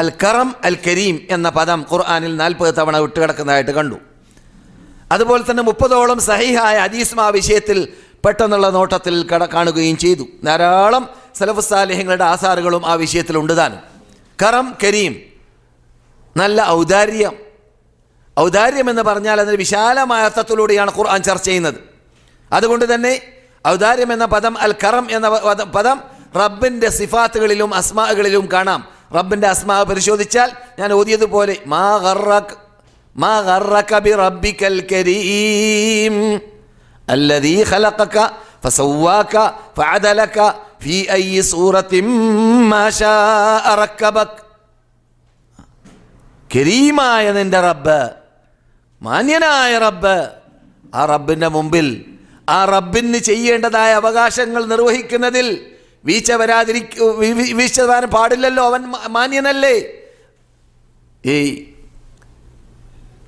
അൽ കറം അൽ കരീം എന്ന പദം ഖുർആനിൽ 40 തവണ വിട്ടുകിടക്കുന്നതായിട്ട് കണ്ടു. അതുപോലെ തന്നെ 30ഓളം സഹീഹായ ഹദീസും ആ വിഷയത്തിൽ പെട്ടെന്നുള്ള നോട്ടത്തിൽ കാണുകയും ചെയ്തു. ധാരാളം സലഫ് സാലിഹ്യങ്ങളുടെ ആസാറുകളും ആ വിഷയത്തിലുണ്ട് താനും. കറം കരീം, നല്ല ഔദാര്യം. ഔദാര്യം എന്ന് പറഞ്ഞാൽ അതിന് വിശാലമായ അർത്ഥത്തിലൂടെയാണ് ഖുർആൻ ചർച്ച ചെയ്യുന്നത്. അതുകൊണ്ട് തന്നെ ഔദാര്യം എന്ന പദം, അൽ കറം എന്ന പദം റബ്ബിൻ്റെ സിഫാത്തുകളിലും അസ്മാകളിലും കാണാം. റബ്ബിൻ്റെ അസ്മാ പരിശോധിച്ചാൽ ഞാൻ ഓതിയതുപോലെ മാ ഗർറക ബിറബ്ബിക്കൽ കരീം അല്ലദീ ഖലഖക ഫസവ്വാക ഫഅദലക ഫീ അയ്യി സൂറത്തിൻ മാ ശാഅ റക്കബക. കരീമായ നിന്റെ റബ്ബ്, മാന്യനായ റബ്ബ്, ആ റബ്ബിൻ്റെ മുമ്പിൽ ആ റബ്ബിന് ചെയ്യേണ്ടതായ അവകാശങ്ങൾ നിർവഹിക്കുന്നതിൽ വീഴ്ച വരാൻ പാടില്ലല്ലോ. അവൻ മാന്യനല്ലേ. ഈ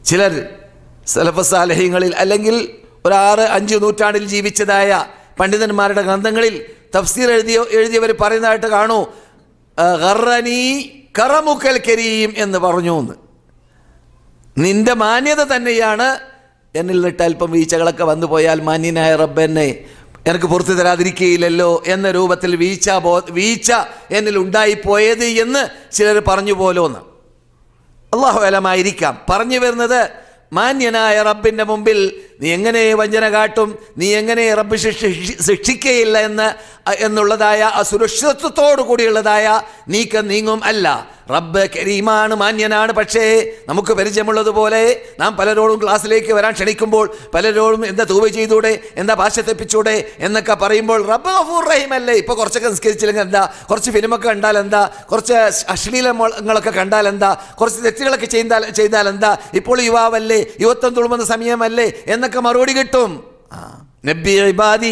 ചിലർ സലഫ് സാലിഹ്യങ്ങളിൽ അല്ലെങ്കിൽ ഒരു 6-5 നൂറ്റാണ്ടിൽ ജീവിച്ചതായ പണ്ഡിതന്മാരുടെ ഗ്രന്ഥങ്ങളിൽ തഫ്സീർ എഴുതിയവർ പറയുന്നതായിട്ട് കാണൂ, ഗർറനി കറമുക്കൽ കരീം എന്ന് പറഞ്ഞു എന്ന്. നിന്റെ മാന്യത തന്നെയാണ് എന്നിൽ നിന്നിട്ട് അല്പം വീഴ്ചകളൊക്കെ വന്നു പോയാൽ മാന്യനായ റബ്ബെന്നെ എനിക്ക് പുറത്തു തരാതിരിക്കുകയില്ലല്ലോ എന്ന രൂപത്തിൽ വീഴ്ച എന്നിൽ ഉണ്ടായിപ്പോയത് എന്ന് ചിലർ പറഞ്ഞു പോലോന്ന്. അല്ലാഹു അലമായിരിക്കാം. പറഞ്ഞു വരുന്നത്, മാന്യനായ റബ്ബിൻ്റെ മുമ്പിൽ നീ എങ്ങനെ വഞ്ചന കാട്ടും, നീ എങ്ങനെ റബ്ബ് ശിക്ഷിക്കുകയില്ല എന്നുള്ളതായ അസുരക്ഷിതത്വത്തോടു കൂടിയുള്ളതായ നീങ്ങും അല്ല. റബ്ബ് കരീമാണ്, മാന്യനാണ്. പക്ഷേ നമുക്ക് പരിചയമുള്ളതുപോലെ നാം പലരോടും ക്ലാസ്സിലേക്ക് വരാൻ ക്ഷണിക്കുമ്പോൾ പലരോടും എന്താ തൂവ ചെയ്തൂടെ, എന്താ ഭാഷ തെപ്പിച്ചൂടെ എന്നൊക്കെ പറയുമ്പോൾ റബ്ബ് ഗഫൂർ റഹീം അല്ലേ. ഇപ്പോൾ കുറച്ചൊക്കെ നിസ്കരിച്ചില്ലെങ്കിൽ എന്താ, കുറച്ച് ഫിലിമൊക്കെ കണ്ടാൽ എന്താ, കുറച്ച് അശ്ലീലങ്ങളൊക്കെ കണ്ടാൽ എന്താ, കുറച്ച് തെറ്റുകളൊക്കെ ചെയ്താൽ എന്താ, ഇപ്പോൾ യുവാവല്ലേ, യുവത്വം തുളുമ്പുന്ന സമയമല്ലേ എന്നൊക്കെ മറുപടി കിട്ടും. നബി ഇബാദി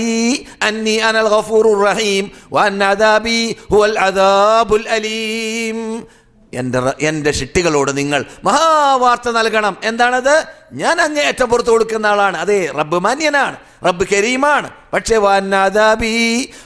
അന്നി അനൽ ഗഫൂറുർ റഹീം വഅന്ന അദാബി ഹുവൽ അദാബുൽ അലീം. എൻ്റെ ശിട്ടികളോട് നിങ്ങൾ മഹാവാർത്ത നൽകണം. എന്താണത്? ഞാൻ അങ്ങേയറ്റം പുറത്തു കൊടുക്കുന്ന ആളാണ്. അതെ, റബ്ബ് മാന്യനാണ്, റബ്ബ് കരീമാണ്. പക്ഷേ വഅന്ന അദാബി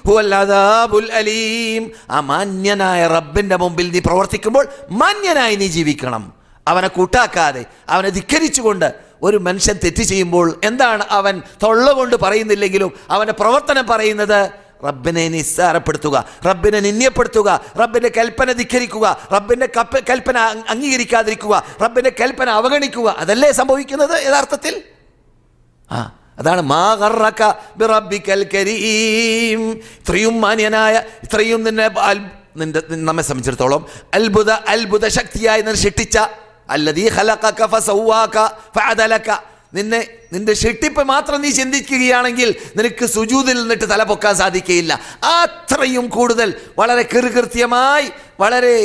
ഹുവൽ അദാബുൽ അലീം. ആ മാന്യനായ റബ്ബിൻ്റെ മുമ്പിൽ നീ പ്രവർത്തിക്കുമ്പോൾ മാന്യനായി നീ ജീവിക്കണം. അവനെ കൂട്ടാക്കാതെ, അവനെ ധിക്കരിച്ചുകൊണ്ട് ഒരു മനുഷ്യൻ തെറ്റ് ചെയ്യുമ്പോൾ എന്താണ് അവൻ തൊള്ള കൊണ്ട് പറയുന്നില്ലെങ്കിലും അവൻ്റെ പ്രവർത്തനം പറയുന്നത്? റബ്ബിനെ നിസ്സാരപ്പെടുത്തുക, റബ്ബിനെ നിന്ദ്യപ്പെടുത്തുക, റബ്ബിൻ്റെ കൽപ്പന ധിക്കരിക്കുക, റബ്ബിൻ്റെ കൽപ്പന അംഗീകരിക്കാതിരിക്കുക, റബ്ബിൻ്റെ കൽപ്പന അവഗണിക്കുക. അതല്ലേ സംഭവിക്കുന്നത് യഥാർത്ഥത്തിൽ? അതാണ് മാ ഗർറക ബിറബ്ബിക്കൽ കരീം. ഇത്രയും മാന്യനായ, ഇത്രയും നമ്മെ സംബന്ധിച്ചിടത്തോളം അത്ഭുത ശക്തിയായി നിന്നെ സൃഷ്ടിച്ച അല്ലദീ ഖലഖക ഫസവ്വാക ഫഅദലക. നിന്റെ സൃഷ്ടിപ്പ് മാത്രം നീ ചിന്തിക്കുകയാണെങ്കിൽ നിനക്ക് സുജൂദിൽ നിന്നിട്ട് തല പൊക്കാൻ സാധിക്കുകയില്ല. അത്രയും കൂടുതൽ വളരെ കൃത്യമായി, വളരെ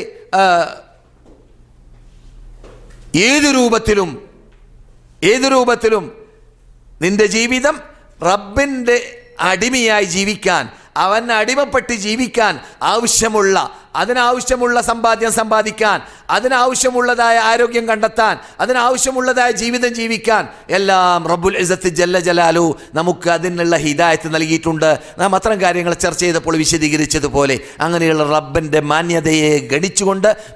ഏതു രൂപത്തിലും നിന്റെ ജീവിതം റബ്ബിൻ്റെ അടിമയായി ജീവിക്കാൻ, അവന് അടിമപ്പെട്ട് ജീവിക്കാൻ അതിനാവശ്യമുള്ള സമ്പാദ്യം സമ്പാദിക്കാൻ, അതിനാവശ്യമുള്ളതായ ആരോഗ്യം കണ്ടെത്താൻ, അതിനാവശ്യമുള്ളതായ ജീവിതം ജീവിക്കാൻ എല്ലാം റബ്ബുൽ ഇസ്സത്ത് ജല്ല ജലാലു നമുക്ക് അതിനുള്ള ഹിദായത്ത് നൽകിയിട്ടുണ്ട്. നാം അത്തരം കാര്യങ്ങൾ ചർച്ച ചെയ്തപ്പോൾ വിശദീകരിച്ചതുപോലെ അങ്ങനെയുള്ള റബ്ബിൻ്റെ മാന്യതയെ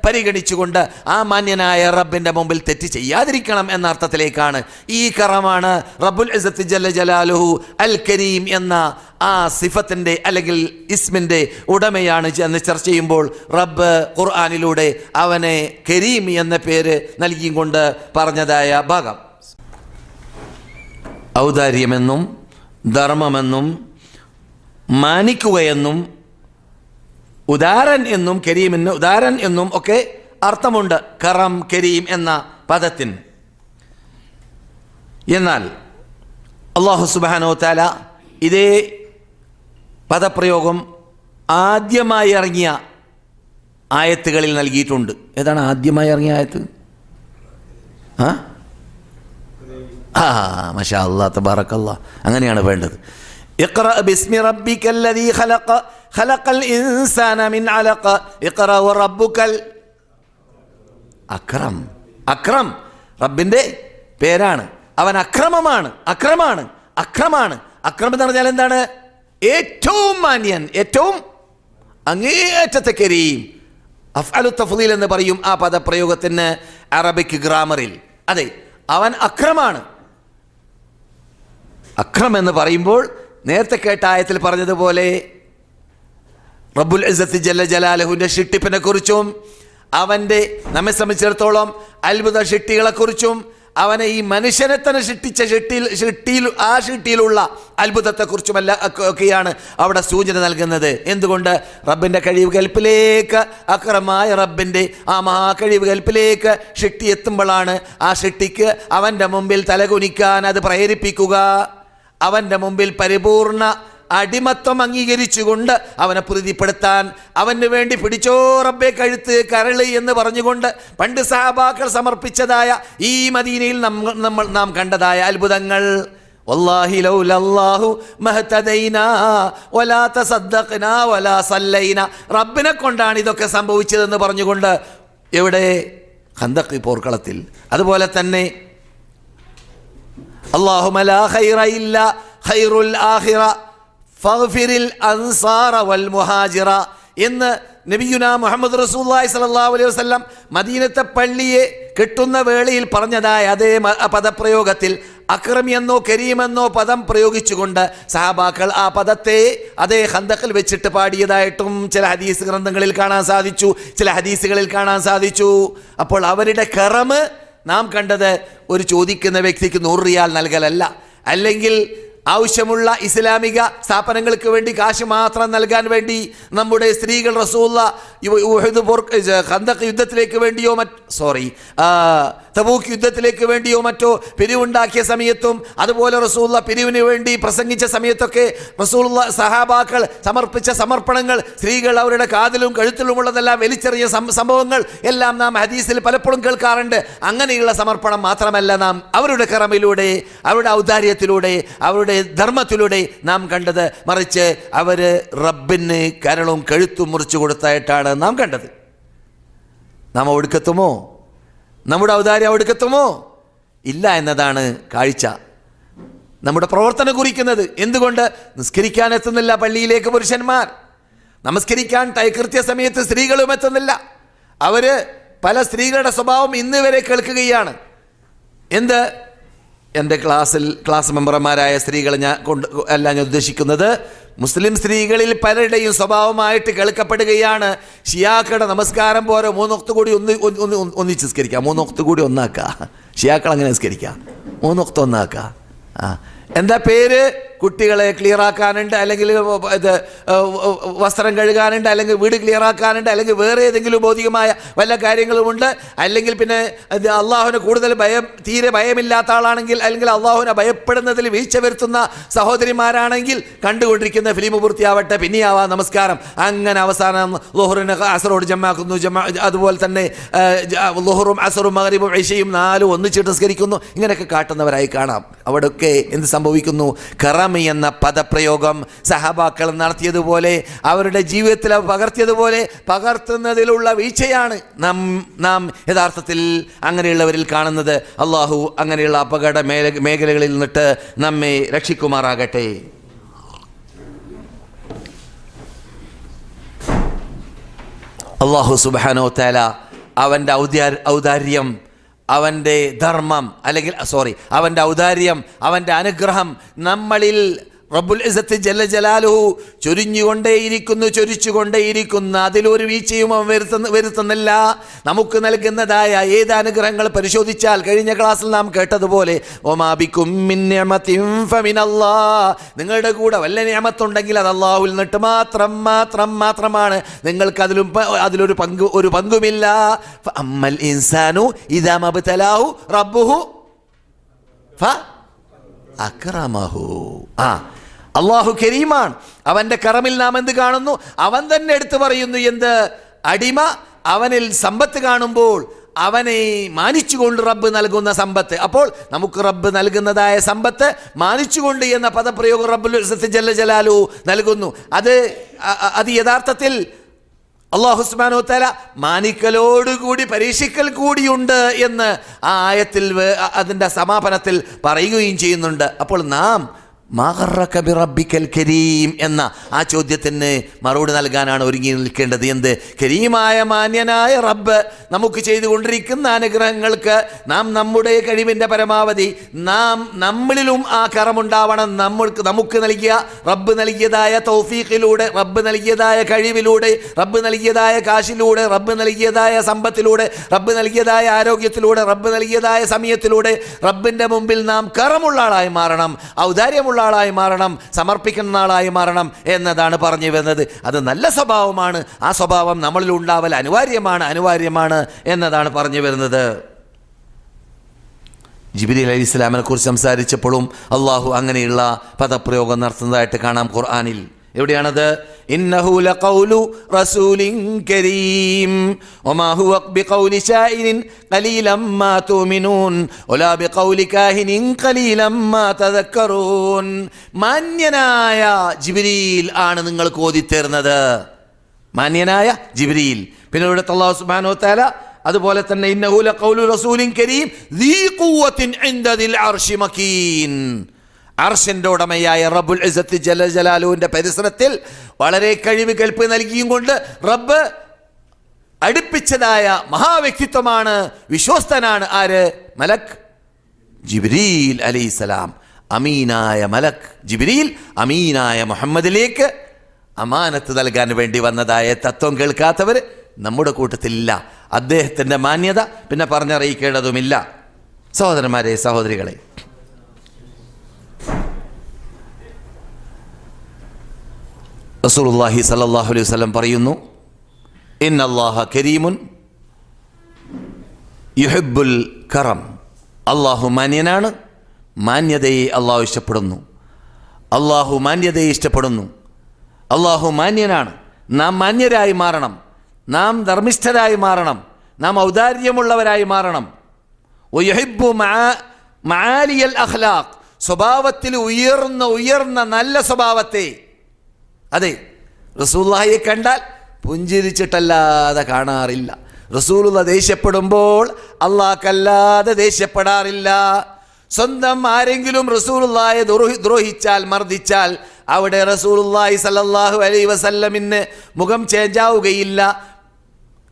പരിഗണിച്ചുകൊണ്ട് ആ മാന്യനായ റബ്ബിൻ്റെ മുമ്പിൽ തെറ്റ് ചെയ്യാതിരിക്കണം എന്ന അർത്ഥത്തിലേക്കാണ്. ഈ കറമാണ് റബ്ബുൽ ഇസ്സത്ത് ജല്ല ജലാലുഹു അൽ കരീം എന്ന ആ സിഫത്തിൻ്റെ അല്ലെങ്കിൽ ഇസ്മിൻ്റെ ഉടമയാണ് എന്ന് ചർച്ച ചെയ്യുമ്പോൾ റബ്ബ് ഖുർആനിലൂടെ അവനെ കരീം എന്ന പേര് നൽകിയും കൊണ്ട് പറഞ്ഞതായ ഭാഗം. ഔദാര്യമെന്നും ധർമ്മമെന്നും മാനിക്കുകയെന്നും ഉദാരൻ എന്നും കരീമിന് ഉദാരൻ എന്നും ഒക്കെ അർത്ഥമുണ്ട് കറം കരീം എന്ന പദത്തിന്. എന്നാൽ അല്ലാഹു സുബ്ഹാനഹു വ തആല ഇതേ പദപ്രയോഗം ആദ്യമായി ഇറങ്ങിയ ആയത്തുകളിൽ നൽകിയിട്ടുണ്ട്. ഏതാണ് ആദ്യമായി ഇറങ്ങിയ ആയത്ത്? മാഷാ അല്ലാഹ് തബാറകല്ലാഹ്. അങ്ങനെയാണ് വേണ്ടത്. ഇഖ്റ ബിസ്മി റബ്ബിക്കല്ലദീ ഖലഖൽ ഇൻസാന മിൻ അലഖ ഇഖ്റ വറബ്ബുക്കൽ അക്രം. അക്രം റബ്ബിൻ്റെ പേരാണ്. അവൻ അക്രമാണ്. അക്രം എന്ന് പറഞ്ഞാൽ എന്താണ്? ഏറ്റവും മാന്യൻ, ഏറ്റവും അങ്ങേയറ്റത്തെ കരീം. അഫ്അലു തഫ്ളീൽ എന്ന് പറയും ആ പദപ്രയോഗത്തിന് അറബിക് ഗ്രാമറിൽ. അതെ, അവൻ അക്രമാണ്. അക്രം എന്ന് പറയുമ്പോൾ നേരത്തെ കേട്ട ആയത്തിൽ പറഞ്ഞതുപോലെ റബ്ബുൽ ഇസ്സത്ത് ജല്ല ജലാലുഹുവിൻ്റെ ഷിട്ടിപ്പിനെ കുറിച്ചും അവൻ്റെ നമ്മെ സംബന്ധിച്ചിടത്തോളം അത്ഭുത ഷിട്ടികളെക്കുറിച്ചും അവനെ ഈ മനുഷ്യനെ തന്നെ ഷിട്ടിച്ച ഷിട്ടിയിലുള്ള അത്ഭുതത്തെക്കുറിച്ചുമല്ല ഒക്കെയാണ് അവിടെ സൂചന നൽകുന്നത്. എന്തുകൊണ്ട്? റബ്ബിൻ്റെ കഴിവ് കൽപ്പിലേക്ക്, അക്രമായ റബ്ബിൻ്റെ ആ മഹാകഴിവ് കൽപ്പിലേക്ക് ഷിട്ടി എത്തുമ്പോഴാണ് ആ ഷിട്ടിക്ക് അവൻ്റെ മുമ്പിൽ തലകുനിക്കാൻ അത് പ്രേരിപ്പിക്കുക. അവൻ്റെ മുമ്പിൽ പരിപൂർണ അടിമത്വം അംഗീകരിച്ചുകൊണ്ട് അവനെ പ്രീതിപ്പെടുത്താൻ അവന് വേണ്ടി പിടിച്ചോ റബ്ബെ കഴുത്ത് കരള് എന്ന് പറഞ്ഞുകൊണ്ട് പണ്ട് സഹാബാക്കൾ സമർപ്പിച്ചതായ ഈ മദീനയിൽ നാം കണ്ടതായ അത്ഭുതങ്ങൾ. വല്ലാഹി ലൗലല്ലാഹു മഹ്തദൈനാ വലാ തസദ്ദഖ്നാ വലാ സല്ലൈനാ, റബ്ബിനെ കൊണ്ടാണ് ഇതൊക്കെ സംഭവിച്ചതെന്ന് പറഞ്ഞുകൊണ്ട് എവിടെ? ഖന്തഖ് പോർക്കളത്തിൽ. അതുപോലെ തന്നെ അല്ലാഹുമ്മ ലാ ഖൈറ ഇല്ലാ ഖൈറുൽ ആഖിറ ഫഗ്ഫിറിൽ അൻസാറ വൽ മുഹാജിറ എന്ന് നബിയുനാ മുഹമ്മദ് റസൂലുള്ളാഹി സ്വല്ലല്ലാഹു അലൈഹി വസല്ലം മദീനത്തെ പള്ളിയെ കെട്ടുന്ന വേളയിൽ പറഞ്ഞതായ അതേ പദപ്രയോഗത്തിൽ അക്രം എന്നോ കരീമെന്നോ പദം പ്രയോഗിച്ചുകൊണ്ട് സഹാബാക്കൾ ആ പദത്തെ അതേ ഖന്തഖിൽ വെച്ചിട്ട് പാടിയതായിട്ടും ചില ഹദീസ് ഗ്രന്ഥങ്ങളിൽ കാണാൻ സാധിച്ചു, ചില ഹദീസുകളിൽ കാണാൻ സാധിച്ചു. അപ്പോൾ അവരുടെ കറമ് നാം കണ്ടത് ഒരു ചോദിക്കുന്ന വ്യക്തിക്ക് 100 റിയാൽ നൽകലല്ല, അല്ലെങ്കിൽ ആവശ്യമുള്ള ഇസ്ലാമിക സ്ഥാപനങ്ങൾക്ക് വേണ്ടി കാശ് മാത്രം നൽകാൻ വേണ്ടി നമ്മുടെ സ്ത്രീകൾ ഖന്തഖ് യുദ്ധത്തിലേക്ക് വേണ്ടിയോ തബൂക്ക് യുദ്ധത്തിലേക്ക് വേണ്ടിയോ മറ്റോ പിരിവുണ്ടാക്കിയ സമയത്തും അതുപോലെ റസൂലുള്ള പിരിവിന് വേണ്ടി പ്രസംഗിച്ച സമയത്തൊക്കെ റസൂലുള്ള സഹാബാക്കൾ സമർപ്പിച്ച സമർപ്പണങ്ങൾ, സ്ത്രീകൾ അവരുടെ കാതിലും കഴുത്തിലുമുള്ളതെല്ലാം വലിച്ചെറിയ സംഭവങ്ങൾ എല്ലാം നാം ഹദീസിൽ പലപ്പോഴും കേൾക്കാറുണ്ട്. അങ്ങനെയുള്ള സമർപ്പണം മാത്രമല്ല നാം അവരുടെ കറമിലൂടെ, അവരുടെ ഔദാര്യത്തിലൂടെ, അവരുടെ ധർമ്മത്തിലൂടെ നാം കണ്ടത്, മറിച്ച് അവർ റബ്ബിന് കരളും കഴുത്തും മുറിച്ചു കൊടുത്തായിട്ടാണ് നാം കണ്ടത്. നാം ഒടുക്കത്തുമോ? നമ്മുടെ ഔദാര്യം ഒടുക്കത്തുമോ? ഇല്ല എന്നതാണ് കാഴ്ച. നമ്മുടെ പ്രവർത്തനം കുറിക്കുന്നത്. എന്തുകൊണ്ട്? നിസ്കരിക്കാൻ എത്തുന്നില്ല പള്ളിയിലേക്ക് പുരുഷന്മാർ, നമസ്കരിക്കാൻ കൃത്യസമയത്ത് സ്ത്രീകളും എത്തുന്നില്ല. അവര് പല സ്ത്രീകളുടെ സ്വഭാവം ഇന്ന് വരെ കേൾക്കുകയാണ്. എന്ത്? എൻ്റെ ക്ലാസ് മെമ്പർമാരായ സ്ത്രീകളെ ഞാൻ ഉദ്ദേശിക്കുന്നത് മുസ്ലിം സ്ത്രീകളിൽ പലരുടെയും സ്വഭാവമായിട്ട് കേൾക്കപ്പെടുകയാണ്. ഷിയാക്കളുടെ നമസ്കാരം പോലെ 3 വക്ത് കൂടി ഒന്നിച്ച് നിസ്കരിക്കാം, 3 വക്ത് കൂടി ഒന്നാക്കുക. ഷിയാക്കൾ അങ്ങനെ നിസ്കരിക്കാം, 3 വക്ത് ഒന്നാക്കുക. എന്താ പേര്? കുട്ടികളെ ക്ലിയറാക്കാനുണ്ട്, അല്ലെങ്കിൽ ഇത് വസ്ത്രം കഴുകാനുണ്ട്, അല്ലെങ്കിൽ വീട് ക്ലിയറാക്കാനുണ്ട്, അല്ലെങ്കിൽ വേറെ ഏതെങ്കിലും ഭൗതികമായ വല്ല കാര്യങ്ങളുമുണ്ട്. അല്ലെങ്കിൽ പിന്നെ അള്ളാഹുവിനെ കൂടുതൽ തീരെ ഭയമില്ലാത്ത ആളാണെങ്കിൽ, അല്ലെങ്കിൽ അള്ളാഹുവിനെ ഭയപ്പെടുന്നതിൽ വീഴ്ച വരുത്തുന്ന സഹോദരിമാരാണെങ്കിൽ കണ്ടുകൊണ്ടിരിക്കുന്ന ഫിലിം പൂർത്തിയാവട്ടെ, പിന്നെയാവാം നമസ്കാരം. അങ്ങനെ അവസാനം ളുഹറിന് അസറോട് ജമാക്കുന്നു, അതുപോലെ തന്നെ ളുഹറും അസറും മഗ്രിബും ഇശയും 4 ഒന്നിച്ചിട്ട് നിസ്കരിക്കുന്നു. ഇങ്ങനെയൊക്കെ കാട്ടുന്നവരായി കാണാം. അവിടെയൊക്കെ എന്ത് സംഭവിക്കുന്നു? എന്ന പദപ്രയോഗം സഹാബാക്കൾ നടത്തിയതുപോലെ, അവരുടെ ജീവിതത്തിൽ പകർത്തിയതുപോലെ പകർത്തുന്നതിലുള്ള വീഴ്ചയാണ് നാം യഥാർത്ഥത്തിൽ അങ്ങനെയുള്ളവരിൽ കാണുന്നത്. അള്ളാഹു അങ്ങനെയുള്ള അപകട മേഖലകളിൽ നിന്നിട്ട് നമ്മെ രക്ഷിക്കുമാറാകട്ടെ. അള്ളാഹു സുബ്ഹാനഹു വ തആല അവൻ്റെ ഔദാര്യം, അവൻ്റെ ധർമ്മം, അല്ലെങ്കിൽ അവൻ്റെ ഔദാര്യം, അവൻ്റെ അനുഗ്രഹം നമ്മളിൽ റബ്ബുൽ ഇസ്സത്ത് ജല്ല ജലാലുഹു ചൊരിച്ചുകൊണ്ടേയിരിക്കുന്ന അതിലൊരു വീഴ്ചയും അവൻ വരുത്തുന്നില്ല. നമുക്ക് നൽകുന്നതായ ഏത് അനുഗ്രഹങ്ങൾ പരിശോധിച്ചാൽ കഴിഞ്ഞ ക്ലാസ്സിൽ നാം കേട്ടതുപോലെ വമാ ബികും മിൻ നിഅമതിൻ ഫമിനല്ലാഹ്, നിങ്ങളുടെ കൂടെ വല്ല നിഅമത്തുണ്ടെങ്കിൽ അത് അല്ലാഹുവിൽ നിന്നിട്ട് മാത്രമാണ്. നിങ്ങൾക്ക് അതിലൊരു പങ്കുമില്ല. ഫഅമ്മൽ ഇൻസാനു ഇദാ മബ്തലാഹു റബ്ബുഹു ഫഅക്റമഹു. അള്ളാഹു കരീമാണ്. അവൻ്റെ കറമിൽ നാം എന്ത് കാണുന്നു? അവൻ തന്നെ എടുത്തു പറയുന്നു. എന്ത്? അടിമ അവനിൽ സമ്പത്ത് കാണുമ്പോൾ അവനെ മാനിച്ചുകൊണ്ട് റബ്ബ് നൽകുന്ന സമ്പത്ത്. അപ്പോൾ നമുക്ക് റബ്ബ് നൽകുന്നതായ സമ്പത്ത് മാനിച്ചുകൊണ്ട് എന്ന പദപ്രയോഗം റബ്ബുൽ ഇസ്സത്ത് ജല്ല ജലാലുഹു നൽകുന്നു. അത് യഥാർത്ഥത്തിൽ അല്ലാഹു സുബ്ഹാനഹു വ തആല മാനിക്കലോടുകൂടി പരീക്ഷിക്കൽ കൂടിയുണ്ട് എന്ന് ആ ആയത്തിൽ അതിൻ്റെ സമാപനത്തിൽ പറയുകയും ചെയ്യുന്നുണ്ട്. അപ്പോൾ നാം മാ ഗർറക ബിറബ്ബിക്കൽ കരീം എന്ന ആ ചോദ്യത്തിന് മറുപടി നൽകാനാണ് ഒരുങ്ങി നിൽക്കേണ്ടത്. എന്ത്? കരീമായ മാന്യനായ റബ്ബ് നമുക്ക് ചെയ്തുകൊണ്ടിരിക്കുന്ന അനുഗ്രഹങ്ങൾക്ക് നാം നമ്മുടെ കഴിവിൻ്റെ പരമാവധി നമ്മളിലും ആ കറമുണ്ടാവണം. നമുക്ക് നൽകിയ റബ്ബ് നൽകിയതായ തൗഫീഖിലൂടെ, റബ്ബ് നൽകിയതായ കഴിവിലൂടെ, റബ്ബ് നൽകിയതായ കാശിലൂടെ, റബ്ബ് നൽകിയതായ സമ്പത്തിലൂടെ, റബ്ബ് നൽകിയതായ ആരോഗ്യത്തിലൂടെ, റബ്ബ് നൽകിയതായ സമയത്തിലൂടെ റബ്ബിൻ്റെ മുമ്പിൽ നാം കറമുള്ള ആളായി മാറണം, ഔദാര്യമുള്ള ആളായി മാറണം, സമർപ്പിക്കുന്ന ആളായി മാറണം എന്നതാണ് പറഞ്ഞു വരുന്നത്. അത് നല്ല സ്വഭാവമാണ്. ആ സ്വഭാവം നമ്മളിൽ ഉണ്ടാവൽ അനിവാര്യമാണ് എന്നതാണ് പറഞ്ഞു വരുന്നത്. ജിബ്രീൽ അലൈഹിസ്സലാമിനെ കുറിച്ച് സംസാരിച്ചപ്പോഴും അള്ളാഹു അങ്ങനെയുള്ള പദപ്രയോഗം നടത്തുന്നതായിട്ട് കാണാം ഖുർആനിൽ. എവിടെയാണത്? ഇന്നഹു ലഖൗലു റസൂലിൻ കരീം വമാ ഹുവ ബിഖൗലി ശാഇരിൻ ഖലീലം മാ തുമിനൂൻ വലാ ബിഖൗലി കാഹിനിൻ ഖലീലം മാ തദക്കറൂൻ. മാന്യനായ ജിബ്രീൽ ആണ് നിങ്ങൾക്ക് ഓതിത്തരുന്നത്. മാന്യനായ ജിബ്രീൽ. പിന്നെ ഇവിടെ അല്ലാഹു സുബ്ഹാനഹു വ തആല അതുപോലെ തന്നെ ഇന്നഹു ലഖൗലു റസൂലിൻ കരീം ദീ ഖുവ്വത്തിൻ ഇൻദ ദിൽ അർശി മകീൻ. അർശിൻ്റെ ഉടമയായ റബ്ബുൽ ഇസ്സത്ത് ജല്ല ജലാലുവിൻ്റെ പരിസരത്തിൽ വളരെ കഴിവ് കൽപ്പ് നൽകിയും കൊണ്ട് റബ്ബ് അടുപ്പിച്ചതായ മഹാവ്യക്തിത്വമാണ്, വിശ്വസ്തനാണ്. ആര്? മലക്ക് ജിബ്രീൽ അലൈഹിസ്സലാം. അമീനായ മലക്ക് ജിബ്രീൽ അമീനായ മുഹമ്മദിലേക്ക് അമാനത്ത് നൽകാൻ വേണ്ടി വന്നതായ തത്വം കേൾക്കാത്തവർ നമ്മുടെ കൂട്ടത്തിലില്ല. അദ്ദേഹത്തിൻ്റെ മാന്യത പിന്നെ പറഞ്ഞറിയിക്കേണ്ടതുമില്ല. സഹോദരന്മാരെ, സഹോദരികളെ, റസൂലുള്ളാഹി സ്വല്ലല്ലാഹു അലൈഹി വസല്ലം പറയുന്നു, ഇന്നല്ലാഹ കരീമുൻ യുഹിബ്ബുൽ കറം. അള്ളാഹു മാന്യനാണ്, മാന്യതയെ അള്ളാഹു ഇഷ്ടപ്പെടുന്നു. അള്ളാഹു മാന്യതയെ ഇഷ്ടപ്പെടുന്നു. അള്ളാഹു മാന്യനാണ്. നാം മാന്യരായി മാറണം, നാം ധർമ്മിഷ്ഠരായി മാറണം, നാം ഔദാര്യമുള്ളവരായി മാറണം. വയുഹിബ്ബു മആലിയൽ അഖ്ലാഖ്, സ്വഭാവത്തിൽ ഉയർന്ന നല്ല സ്വഭാവത്തെ. അതെ, റസൂലുള്ളാഹിയെ കണ്ടാൽ പുഞ്ചിരിച്ചിട്ടല്ലാതെ കാണാറില്ല. റസൂലുള്ള ദേഷ്യപ്പെടുമ്പോൾ അല്ലാഹുക്കല്ലാതെ ദേഷ്യപ്പെടാറില്ല. സ്വന്തം ആരെങ്കിലും റസൂലുള്ളാഹിയെ ദ്രോഹിച്ചാൽ, മർദ്ദിച്ചാൽ അവിടെ റസൂലുള്ളാഹി സ്വല്ലല്ലാഹു അലൈഹി വസല്ലമിന് മുഖം ചേഞ്ചാവുകയില്ല.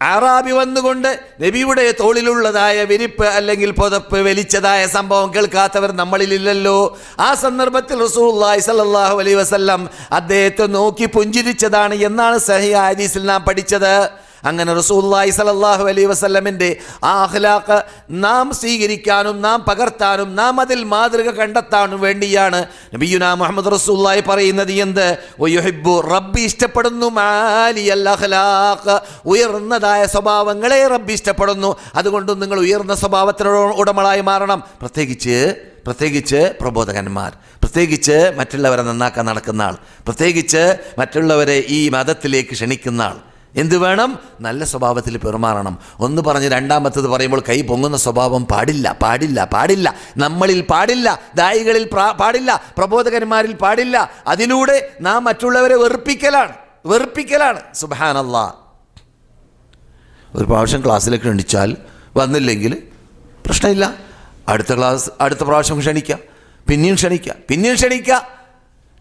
അറാബി വന്നുകൊണ്ട് നബിയുടെ തോളിലുള്ളതായ വിരിപ്പ് അല്ലെങ്കിൽ പുതപ്പ് വലിച്ചതായ സംഭവം കേൾക്കാത്തവർ നമ്മളിലില്ലല്ലോ. ആ സന്ദർഭത്തിൽ റസൂലുള്ളാഹി സ്വല്ലല്ലാഹു അലൈഹി വസല്ലം അദ്ദേഹത്തെ നോക്കി പുഞ്ചിരിച്ചതാണ് എന്നാണ് സഹീഹ് ഹദീസിൽ നാം പഠിച്ചത്. അങ്ങനെ റസൂലുള്ളാഹി സ്വല്ലല്ലാഹു അലൈഹി വസല്ലമിൻ്റെ ആ അഖ്ലാഖ് നാം സ്വീകരിക്കാനും നാം പകർത്താനും നാം അതിൽ മാതൃക കണ്ടെത്താനും വേണ്ടിയാണ് നബിയുനാ മുഹമ്മദ് റസൂലുള്ളാഹി പറയുന്നത്. എന്ത്? വയുഹിബ്ബു, റബ്ബി ഇഷ്ടപ്പെടുന്നു മാലിയൽ അഖ്ലാഖ്, ഉയർന്നതായ സ്വഭാവങ്ങളെ റബ്ബി ഇഷ്ടപ്പെടുന്നു. അതുകൊണ്ട് നിങ്ങൾ ഉയർന്ന സ്വഭാവത്തിനോട് ഉടമകളായി മാറണം. പ്രത്യേകിച്ച് പ്രബോധകന്മാർ, പ്രത്യേകിച്ച് മറ്റുള്ളവരെ നന്നാക്കാൻ നടക്കുന്ന ആൾ, പ്രത്യേകിച്ച് മറ്റുള്ളവരെ ഈ മതത്തിലേക്ക് ക്ഷണിക്കുന്ന ആൾ. എന്ത് വേണം? നല്ല സ്വഭാവത്തിൽ പെരുമാറണം. ഒന്ന് പറഞ്ഞ് രണ്ടാമത്തത് പറയുമ്പോൾ കൈ പൊങ്ങുന്ന സ്വഭാവം പാടില്ല. നമ്മളിൽ പാടില്ല, ദായികളിൽ പാടില്ല, പ്രബോധകന്മാരിൽ പാടില്ല. അതിലൂടെ നാം മറ്റുള്ളവരെ വെറുപ്പിക്കലാണ്. സുബ്ഹാനല്ലാഹ്. ഒരു പ്രാവശ്യം ക്ലാസ്സിലേക്ക് ക്ഷണിച്ചാൽ വന്നില്ലെങ്കിൽ പ്രശ്നമില്ല, അടുത്ത പ്രാവശ്യം ക്ഷണിക്കുക, പിന്നെയും ക്ഷണിക്കുക,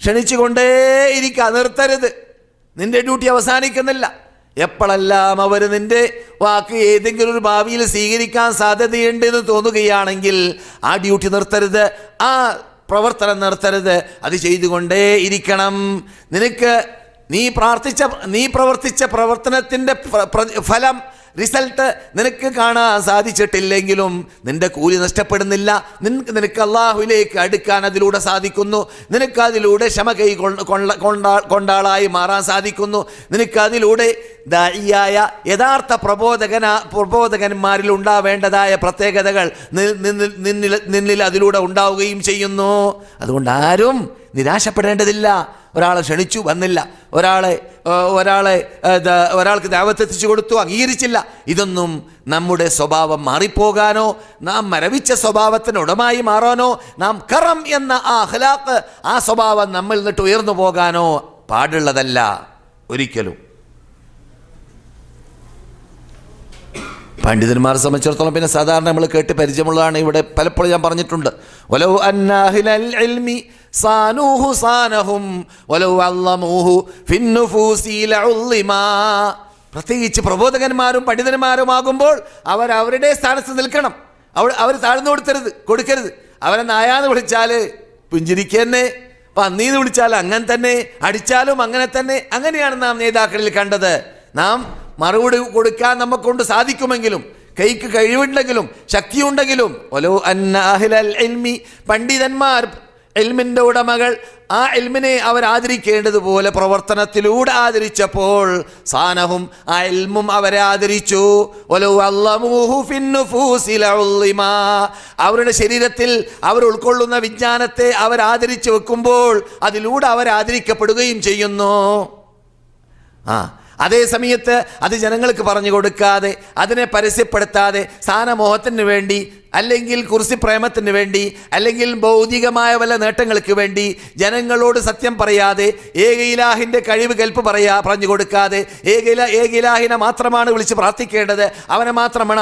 ക്ഷണിച്ചുകൊണ്ടേയിരിക്കുക. നിർത്തരുത്. നിന്റെ ഡ്യൂട്ടി അവസാനിക്കുന്നില്ല. എപ്പോഴെല്ലാം അവർ നിന്റെ വാക്ക് ഏതെങ്കിലും ഒരു ഭാവിയിൽ സ്വീകരിക്കാൻ സാധ്യതയുണ്ടെന്ന് തോന്നുകയാണെങ്കിൽ ആ ഡ്യൂട്ടി നിർത്തരുത്, ആ പ്രവർത്തനം നിർത്തരുത്. അത് ചെയ്തുകൊണ്ടേ ഇരിക്കണം. നീ പ്രവർത്തിച്ച പ്രവർത്തനത്തിൻ്റെ ഫലം, റിസൾട്ട് നിനക്ക് കാണാൻ സാധിച്ചിട്ടില്ലെങ്കിലും നിന്റെ കൂലി നഷ്ടപ്പെടുന്നില്ല. നിനക്ക് അള്ളാഹുവിലേക്ക് അടുക്കാൻ അതിലൂടെ സാധിക്കുന്നു. നിനക്ക് അതിലൂടെ ക്ഷമ കൈ കൊണ്ടാളായി മാറാൻ സാധിക്കുന്നു. നിനക്ക് അതിലൂടെ ദാഇയായ യഥാർത്ഥ പ്രബോധകന്മാരിൽ ഉണ്ടാവേണ്ടതായ പ്രത്യേകതകൾ നിന്നിൽ അതിലൂടെ ഉണ്ടാവുകയും ചെയ്യുന്നു. അതുകൊണ്ട് ആരും നിരാശപ്പെടേണ്ടതില്ല. ഒരാളെ ക്ഷണിച്ചു, വന്നില്ല. ഒരാൾക്ക് ദഅവത്ത് എത്തിച്ചു കൊടുത്തു, അംഗീകരിച്ചില്ല. ഇതൊന്നും നമ്മുടെ സ്വഭാവം മാറിപ്പോകാനോ നാം മരവിച്ച സ്വഭാവത്തിന് ഉടമായി മാറാനോ നാം കറം എന്ന ആ അഖ്ലാഖ്, ആ സ്വഭാവം നമ്മിൽ നിന്നിട്ട് ഉയർന്നു പോകാനോ പാടുള്ളതല്ല. ഒരിക്കലും പണ്ഡിതന്മാരെ സംബന്ധിച്ചിടത്തോളം പിന്നെ സാധാരണ നമ്മൾ കേട്ട് പരിചയമുള്ളതാണ്. ഇവിടെ പലപ്പോഴും ഞാൻ പറഞ്ഞിട്ടുണ്ട്, വലൗ അന്നഹിലൽ ഇൽമി സാനൂഹു സാനഹും വലൗ അല്ലമൂഹു ഫിന്നുഫൂസി ലഉള്ളിമാ. പ്രത്യേകിച്ച് പ്രബോധകന്മാരും പണ്ഡിതന്മാരുമാകുമ്പോൾ അവരുടെ സ്ഥാനത്ത് നിൽക്കണം. അവർ താഴ്ന്നു കൊടുക്കരുത്. അവരെ നായാന്ന് വിളിച്ചാൽ പുഞ്ചിരിക്കന്നെ, പന്നീന്ന് വിളിച്ചാൽ അങ്ങനെ തന്നെ, അടിച്ചാലും അങ്ങനെ തന്നെ. അങ്ങനെയാണ് നാം നേതാക്കളിൽ കണ്ടത്. നാം മറുപടി കൊടുക്കാൻ നമുക്കൊണ്ട് സാധിക്കുമെങ്കിലും, കൈക്ക് കഴിവുണ്ടെങ്കിലും ശക്തിയുണ്ടെങ്കിലും, ഒലോ അന്ന അഹ്ലൽ ഇൽമി, പണ്ഡിതന്മാർ ഇൽമിൻ്റെ ഉടമകൾ ആ ഇൽമിനെ അവർ ആദരിക്കേണ്ടതുപോലെ പ്രവർത്തനത്തിലൂടെ ആദരിച്ചപ്പോൾ സാനഹും ആ ഇൽമും അവരെ ആദരിച്ചു. ഒലോ അല്ലമൂഹു ഫിന്നുഫൂസി ലഉള്ളിമാ, അവരുടെ ശരീരത്തിൽ അവർ ഉൾക്കൊള്ളുന്ന വിജ്ഞാനത്തെ അവർ ആദരിച്ചു വെക്കുമ്പോൾ അതിലൂടെ അവർ ആദരിക്കപ്പെടുകയും ചെയ്യുന്നു. അതേ സമയത്ത് അത് ജനങ്ങൾക്ക് പറഞ്ഞു കൊടുക്കാതെ, അതിനെ പരസ്യപ്പെടുത്താതെ, സ്ഥാനമോഹത്തിന് വേണ്ടി, അല്ലെങ്കിൽ കുർസി പ്രേമത്തിന് വേണ്ടി, അല്ലെങ്കിൽ ഭൗതികമായ വല്ല നേട്ടങ്ങൾക്ക് വേണ്ടി ജനങ്ങളോട് സത്യം പറയാതെ, ഏക ഇലാഹിൻ്റെ കഴിവ് കൽപ്പ് പറഞ്ഞു കൊടുക്കാതെ, ഏക ഇലാഹിനെ മാത്രമാണ് വിളിച്ച് പ്രാർത്ഥിക്കേണ്ടത്, അവനെ മാത്രമാണ്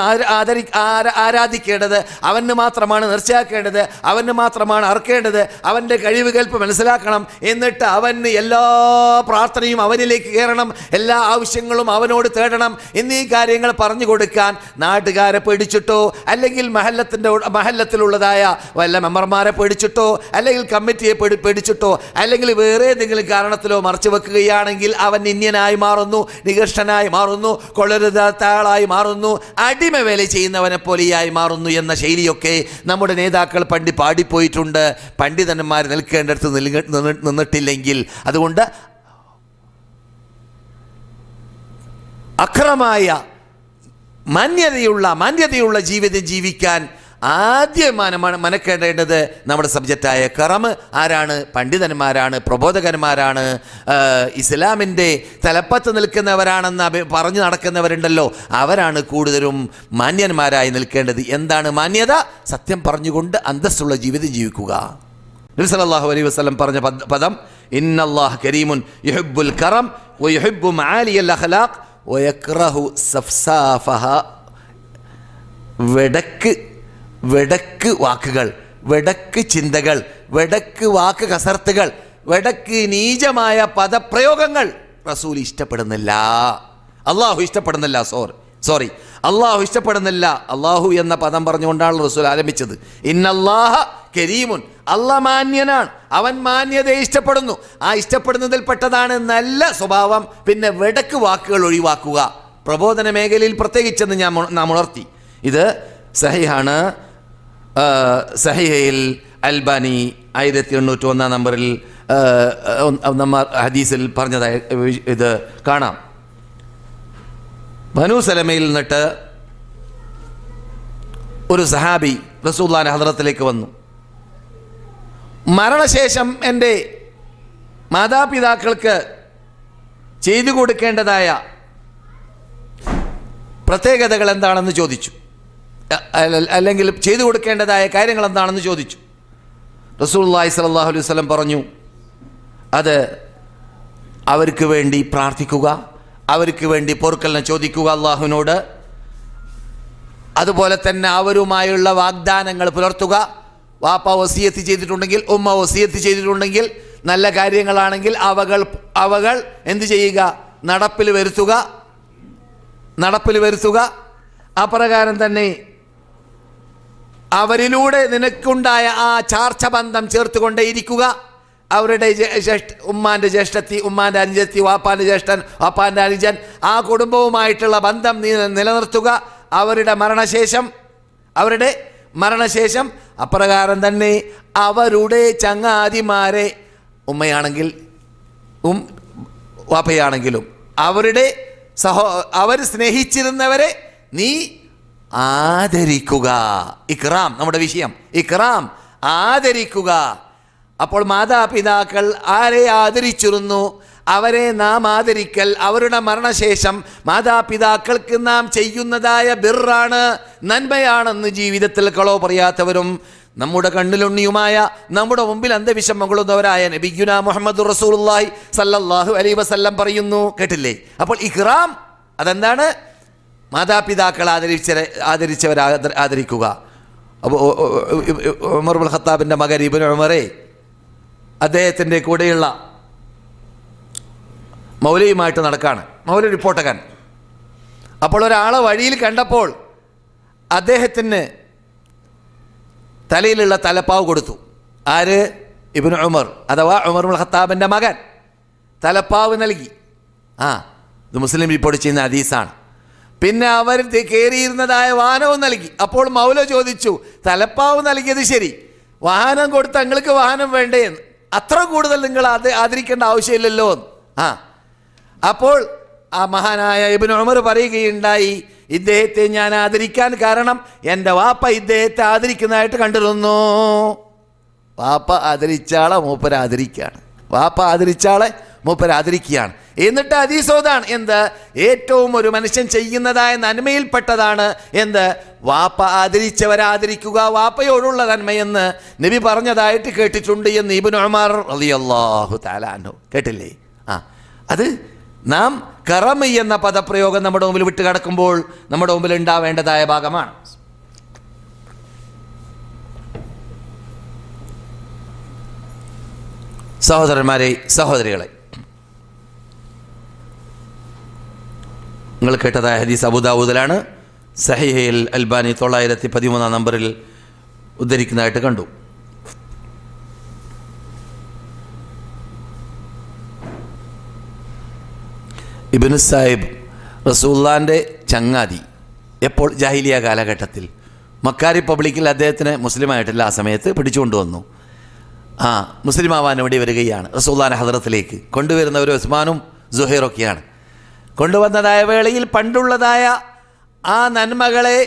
ആരാധിക്കേണ്ടത്, അവന് മാത്രമാണ് നേർച്ചയാക്കേണ്ടത്, അവന് മാത്രമാണ് അർക്കേണ്ടത്, അവൻ്റെ കഴിവ് കൽപ്പ് മനസ്സിലാക്കണം, എന്നിട്ട് അവന് എല്ലാ പ്രാർത്ഥനയും അവനിലേക്ക് കയറണം, എല്ലാ ആവശ്യങ്ങളും അവനോട് തേടണം എന്നീ കാര്യങ്ങൾ പറഞ്ഞു കൊടുക്കാൻ നാട്ടുകാരെ പേടിച്ചിട്ടോ, അല്ലെങ്കിൽ മഹല്ലത്തിലുള്ളതായ വല്ല മെമ്പർമാരെ പേടിച്ചിട്ടോ, അല്ലെങ്കിൽ കമ്മിറ്റിയെ പേടിച്ചിട്ടോ, അല്ലെങ്കിൽ വേറെ ഏതെങ്കിലും കാരണത്തിലോ മറച്ചു വെക്കുകയാണെങ്കിൽ അവൻ നിന്ദ്യനായി മാറുന്നു, നികൃഷ്ടനായി മാറുന്നു, കൊള്ളരുതാത്താളായി മാറുന്നു, അടിമ വേല ചെയ്യുന്നവനെ പോലെയായി മാറുന്നു എന്ന ശൈലിയൊക്കെ നമ്മുടെ നേതാക്കൾ പാടിപ്പോയിട്ടുണ്ട്. പണ്ഡിതന്മാർ നിൽക്കേണ്ടടുത്ത് നിന്നിട്ടില്ലെങ്കിൽ. അതുകൊണ്ട് അക്രമായ മാന്യതയുള്ള ജീവിതം ജീവിക്കാൻ ആദ്യം മനക്കേണ്ടത് നമ്മുടെ സബ്ജക്റ്റായ കറമ് ആരാണ്? പണ്ഡിതന്മാരാണ്, പ്രബോധകന്മാരാണ്, ഇസ്ലാമിൻ്റെ തലപ്പത്ത് നിൽക്കുന്നവരാണെന്ന് പറഞ്ഞു നടക്കുന്നവരുണ്ടല്ലോ, അവരാണ് കൂടുതലും മാന്യന്മാരായി നിൽക്കേണ്ടത്. എന്താണ് മാന്യത? സത്യം പറഞ്ഞുകൊണ്ട് അന്തസ്സുള്ള ജീവിതം ജീവിക്കുക. നബി സല്ലല്ലാഹു അലൈഹി വസല്ലം പറഞ്ഞ പദം ഇന്നല്ലാഹ കരീമുൻ യുഹിബ്ബുൽ കറം വയുഹിബ്ബു മആലിയൽ അഖ്ലാഖ് വയക്റഹു സഫ്സാഫഹ. വെടക്ക് വാക്കുകൾ, വെടക്ക് ചിന്തകൾ, വെടക്ക് വാക്ക് കസർത്തുകൾ, വെടക്ക് നീചമായ പദപ്രയോഗങ്ങൾ റസൂൽ ഇഷ്ടപ്പെടുന്നില്ല, അള്ളാഹു ഇഷ്ടപ്പെടുന്നില്ല. സോറി അള്ളാഹു ഇഷ്ടപ്പെടുന്നില്ല. അള്ളാഹു എന്ന പദം പറഞ്ഞുകൊണ്ടാണ് റസൂൽ ആരംഭിച്ചത്. ഇന്നല്ലാഹ കരീമുൻ, അള്ളാഹ് മാന്യനാണ്, അവൻ മാന്യതയെ ഇഷ്ടപ്പെടുന്നു. ആ ഇഷ്ടപ്പെടുന്നതിൽപ്പെട്ടതാണ് നല്ല സ്വഭാവം. പിന്നെ വെടക്ക് വാക്കുകൾ ഒഴിവാക്കുക, പ്രബോധന മേഖലയിൽ പ്രത്യേകിച്ചെന്ന് നാം ഉണർത്തി. ഇത് സഹിഹാണ്. സഹിഹയിൽ അൽബാനി 1801 നമ്പറിൽ ഹദീസിൽ പറഞ്ഞതായി ഇത് കാണാം. ബനൂ സലമയിൽ നിന്നിട്ട് ഒരു സഹാബി റസൂലുള്ളാഹിന്റെ ഹദ്റത്തിലേക്ക് വന്നു. മരണശേഷം എൻ്റെ മാതാപിതാക്കൾക്ക് ചെയ്തു കൊടുക്കേണ്ടതായ പ്രത്യേകതകൾ എന്താണെന്ന് ചോദിച്ചു, അല്ലെങ്കിൽ ചെയ്തു കൊടുക്കേണ്ടതായ കാര്യങ്ങൾ എന്താണെന്ന് ചോദിച്ചു. റസൂലുള്ളാഹി സ്വല്ലല്ലാഹു അലൈഹി വസല്ലം പറഞ്ഞു, അത് അവർക്ക് വേണ്ടി പ്രാർത്ഥിക്കുക, അവർക്ക് വേണ്ടി പൊറുക്കലിനെ ചോദിക്കുക അള്ളാഹുവിനോട്, അതുപോലെ തന്നെ അവരുമായുള്ള വാഗ്ദാനങ്ങൾ പുലർത്തുക. വാപ്പ വസിയത്ത് ചെയ്തിട്ടുണ്ടെങ്കിൽ, ഉമ്മ വസിയത്ത് ചെയ്തിട്ടുണ്ടെങ്കിൽ, നല്ല കാര്യങ്ങളാണെങ്കിൽ അവകൾ എന്ത് ചെയ്യുക? നടപ്പിൽ വരുത്തുക. അപ്രകാരം തന്നെ അവരിലൂടെ നിനക്കുണ്ടായ ആ ചാർച്ച ബന്ധം ചേർത്തുകൊണ്ടേയിരിക്കുക. അവരുടെ ഉമ്മാൻ്റെ ജ്യേഷ്ഠത്തി, ഉമ്മാൻ്റെ അനുജത്തി, വാപ്പാൻ്റെ ജ്യേഷ്ഠൻ, വാപ്പാൻ്റെ അനുജൻ, ആ കുടുംബവുമായിട്ടുള്ള ബന്ധം നീ നിലനിർത്തുക. അവരുടെ മരണശേഷം അപ്രകാരം തന്നെ അവരുടെ ചങ്ങാതിമാരെ, ഉമ്മയാണെങ്കിൽ വാപ്പയാണെങ്കിലും അവർ സ്നേഹിച്ചിരുന്നവരെ നീ ആദരിക്കുക. ഇക്റാം നമ്മുടെ വിഷയം, ഇക്റാം ആദരിക്കുക. അപ്പോൾ മാതാപിതാക്കൾ ആരെ ആദരിച്ചിരുന്നു? അവരെ നാം ആദരിക്കൽ അവരുടെ മരണശേഷം മാതാപിതാക്കൾക്ക് നാം ചെയ്യുന്നതായ ബിറാണ്, നന്മയാണെന്ന് ജീവിതത്തിൽ കളോ പറയാത്തവരും നമ്മുടെ കണ്ണിലുണ്ണിയുമായ നമ്മുടെ മുമ്പിൽ അന്ധവിഷം മകളുന്നവരായ നബിയുനാ മുഹമ്മദ് റസൂലുള്ളാഹി സല്ലല്ലാഹു അലൈഹി വസല്ലം പറയുന്നു. കേട്ടില്ലേ? അപ്പോൾ ഇക്റാം അതെന്താണ്? മാതാപിതാക്കൾ ആദരിച്ചവരെ ആദരിക്കുക. അപ്പോൾ ഉമർ ഇബ്നുൽ ഖത്താബിൻ്റെ മകൻ ഇബ്നു ഉമറെ അദ്ദേഹത്തിൻ്റെ കൂടെയുള്ള മൗലവിയുമായിട്ട് നടക്കാണ്, മൗലവി റിപ്പോർട്ടകൻ. അപ്പോൾ ഒരാളെ വഴിയിൽ കണ്ടപ്പോൾ അദ്ദേഹത്തിന് തലയിലുള്ള തലപ്പാവ് കൊടുത്തു. ആര്? ഇബ്നു ഉമർ അഥവാ ഉമർ ഇബ്നുൽ ഖത്താബിൻ്റെ മകൻ തലപ്പാവ് നൽകി. ഇത് മുസ്ലിം റിപ്പോർട്ട് ചെയ്യുന്ന ഹദീസാണ്. പിന്നെ അവർ കയറിയിരുന്നതായ വാഹനവും നൽകി. അപ്പോൾ മൗല ചോദിച്ചു, തലപ്പാവ് നൽകിയത് ശരി, വാഹനം കൊടുത്ത് നിങ്ങൾക്ക് വാഹനം വേണ്ടേ എന്ന്, അത്ര കൂടുതൽ നിങ്ങൾ ആദരിക്കേണ്ട ആവശ്യമില്ലല്ലോ എന്ന്. അപ്പോൾ ആ മഹാനായ ഇബ്നു ഉമർ പറയുകയുണ്ടായി, ഇദ്ദേഹത്തെ ഞാൻ ആദരിക്കാൻ കാരണം എൻ്റെ വാപ്പ ഇദ്ദേഹത്തെ ആദരിക്കുന്നതായിട്ട് കണ്ടിരുന്നു. വാപ്പ ആദരിച്ചാളെ മൂപ്പര് ആദരിക്കുകയാണ്, വാപ്പ ആദരിച്ചാളെ മൂപ്പര് ആദരിക്കുകയാണ്. എന്നിട്ട് ഹദീസോതാണ് എന്ത്? ഏറ്റവും ഒരു മനുഷ്യൻ ചെയ്യുന്നതായ നന്മയിൽപ്പെട്ടതാണ് എന്ത്? വാപ്പ ആദരിച്ചവരാദരിക്കുക, വാപ്പയോടുള്ള നന്മയെന്ന് നബി പറഞ്ഞതായിട്ട് കേട്ടിട്ടുണ്ട് എന്ന് ഇബ്നു ഉമർ റളിയല്ലാഹു തആല അൻഹു കേട്ടില്ലേ? അത് നാം കറമ എന്ന പദപ്രയോഗം നമ്മുടെ മുമ്പിൽ വിട്ട് കിടക്കുമ്പോൾ നമ്മുടെ മുമ്പിൽ ഉണ്ടാവേണ്ടതായ ഭാഗമാണ്. സഹോദരന്മാരെ, സഹോദരികളെ, നിങ്ങൾ കേട്ടതായ ഹദീസ് അബൂദാവൂദിലാണ്. സഹീഹുൽ അൽബാനി 913 നമ്പറിൽ ഉദ്ധരിക്കുന്നതായിട്ട് കണ്ടു. ഇബ്നു സാഹിബ് റസൂലുള്ളാഹിൻ്റെ ചങ്ങാതി എപ്പോൾ ജാഹിലിയ കാലഘട്ടത്തിൽ മക്ക റിപ്പബ്ലിക്കിൽ അദ്ദേഹത്തിന് മുസ്ലിമായിട്ടില്ല, ആ സമയത്ത് പിടിച്ചുകൊണ്ടുവന്നു. മുസ്ലിം ആവാൻ വേണ്ടി വരികയാണ്. റസൂലുള്ളാഹിന്റെ ഹദ്റത്തിലേക്ക് കൊണ്ടുവരുന്നവർ ഉസ്മാനും സുഹൈറൊക്കെയാണ്. കൊണ്ടുവന്നതായ വേളയിൽ പണ്ടുള്ളതായ ആ നന്മകളെ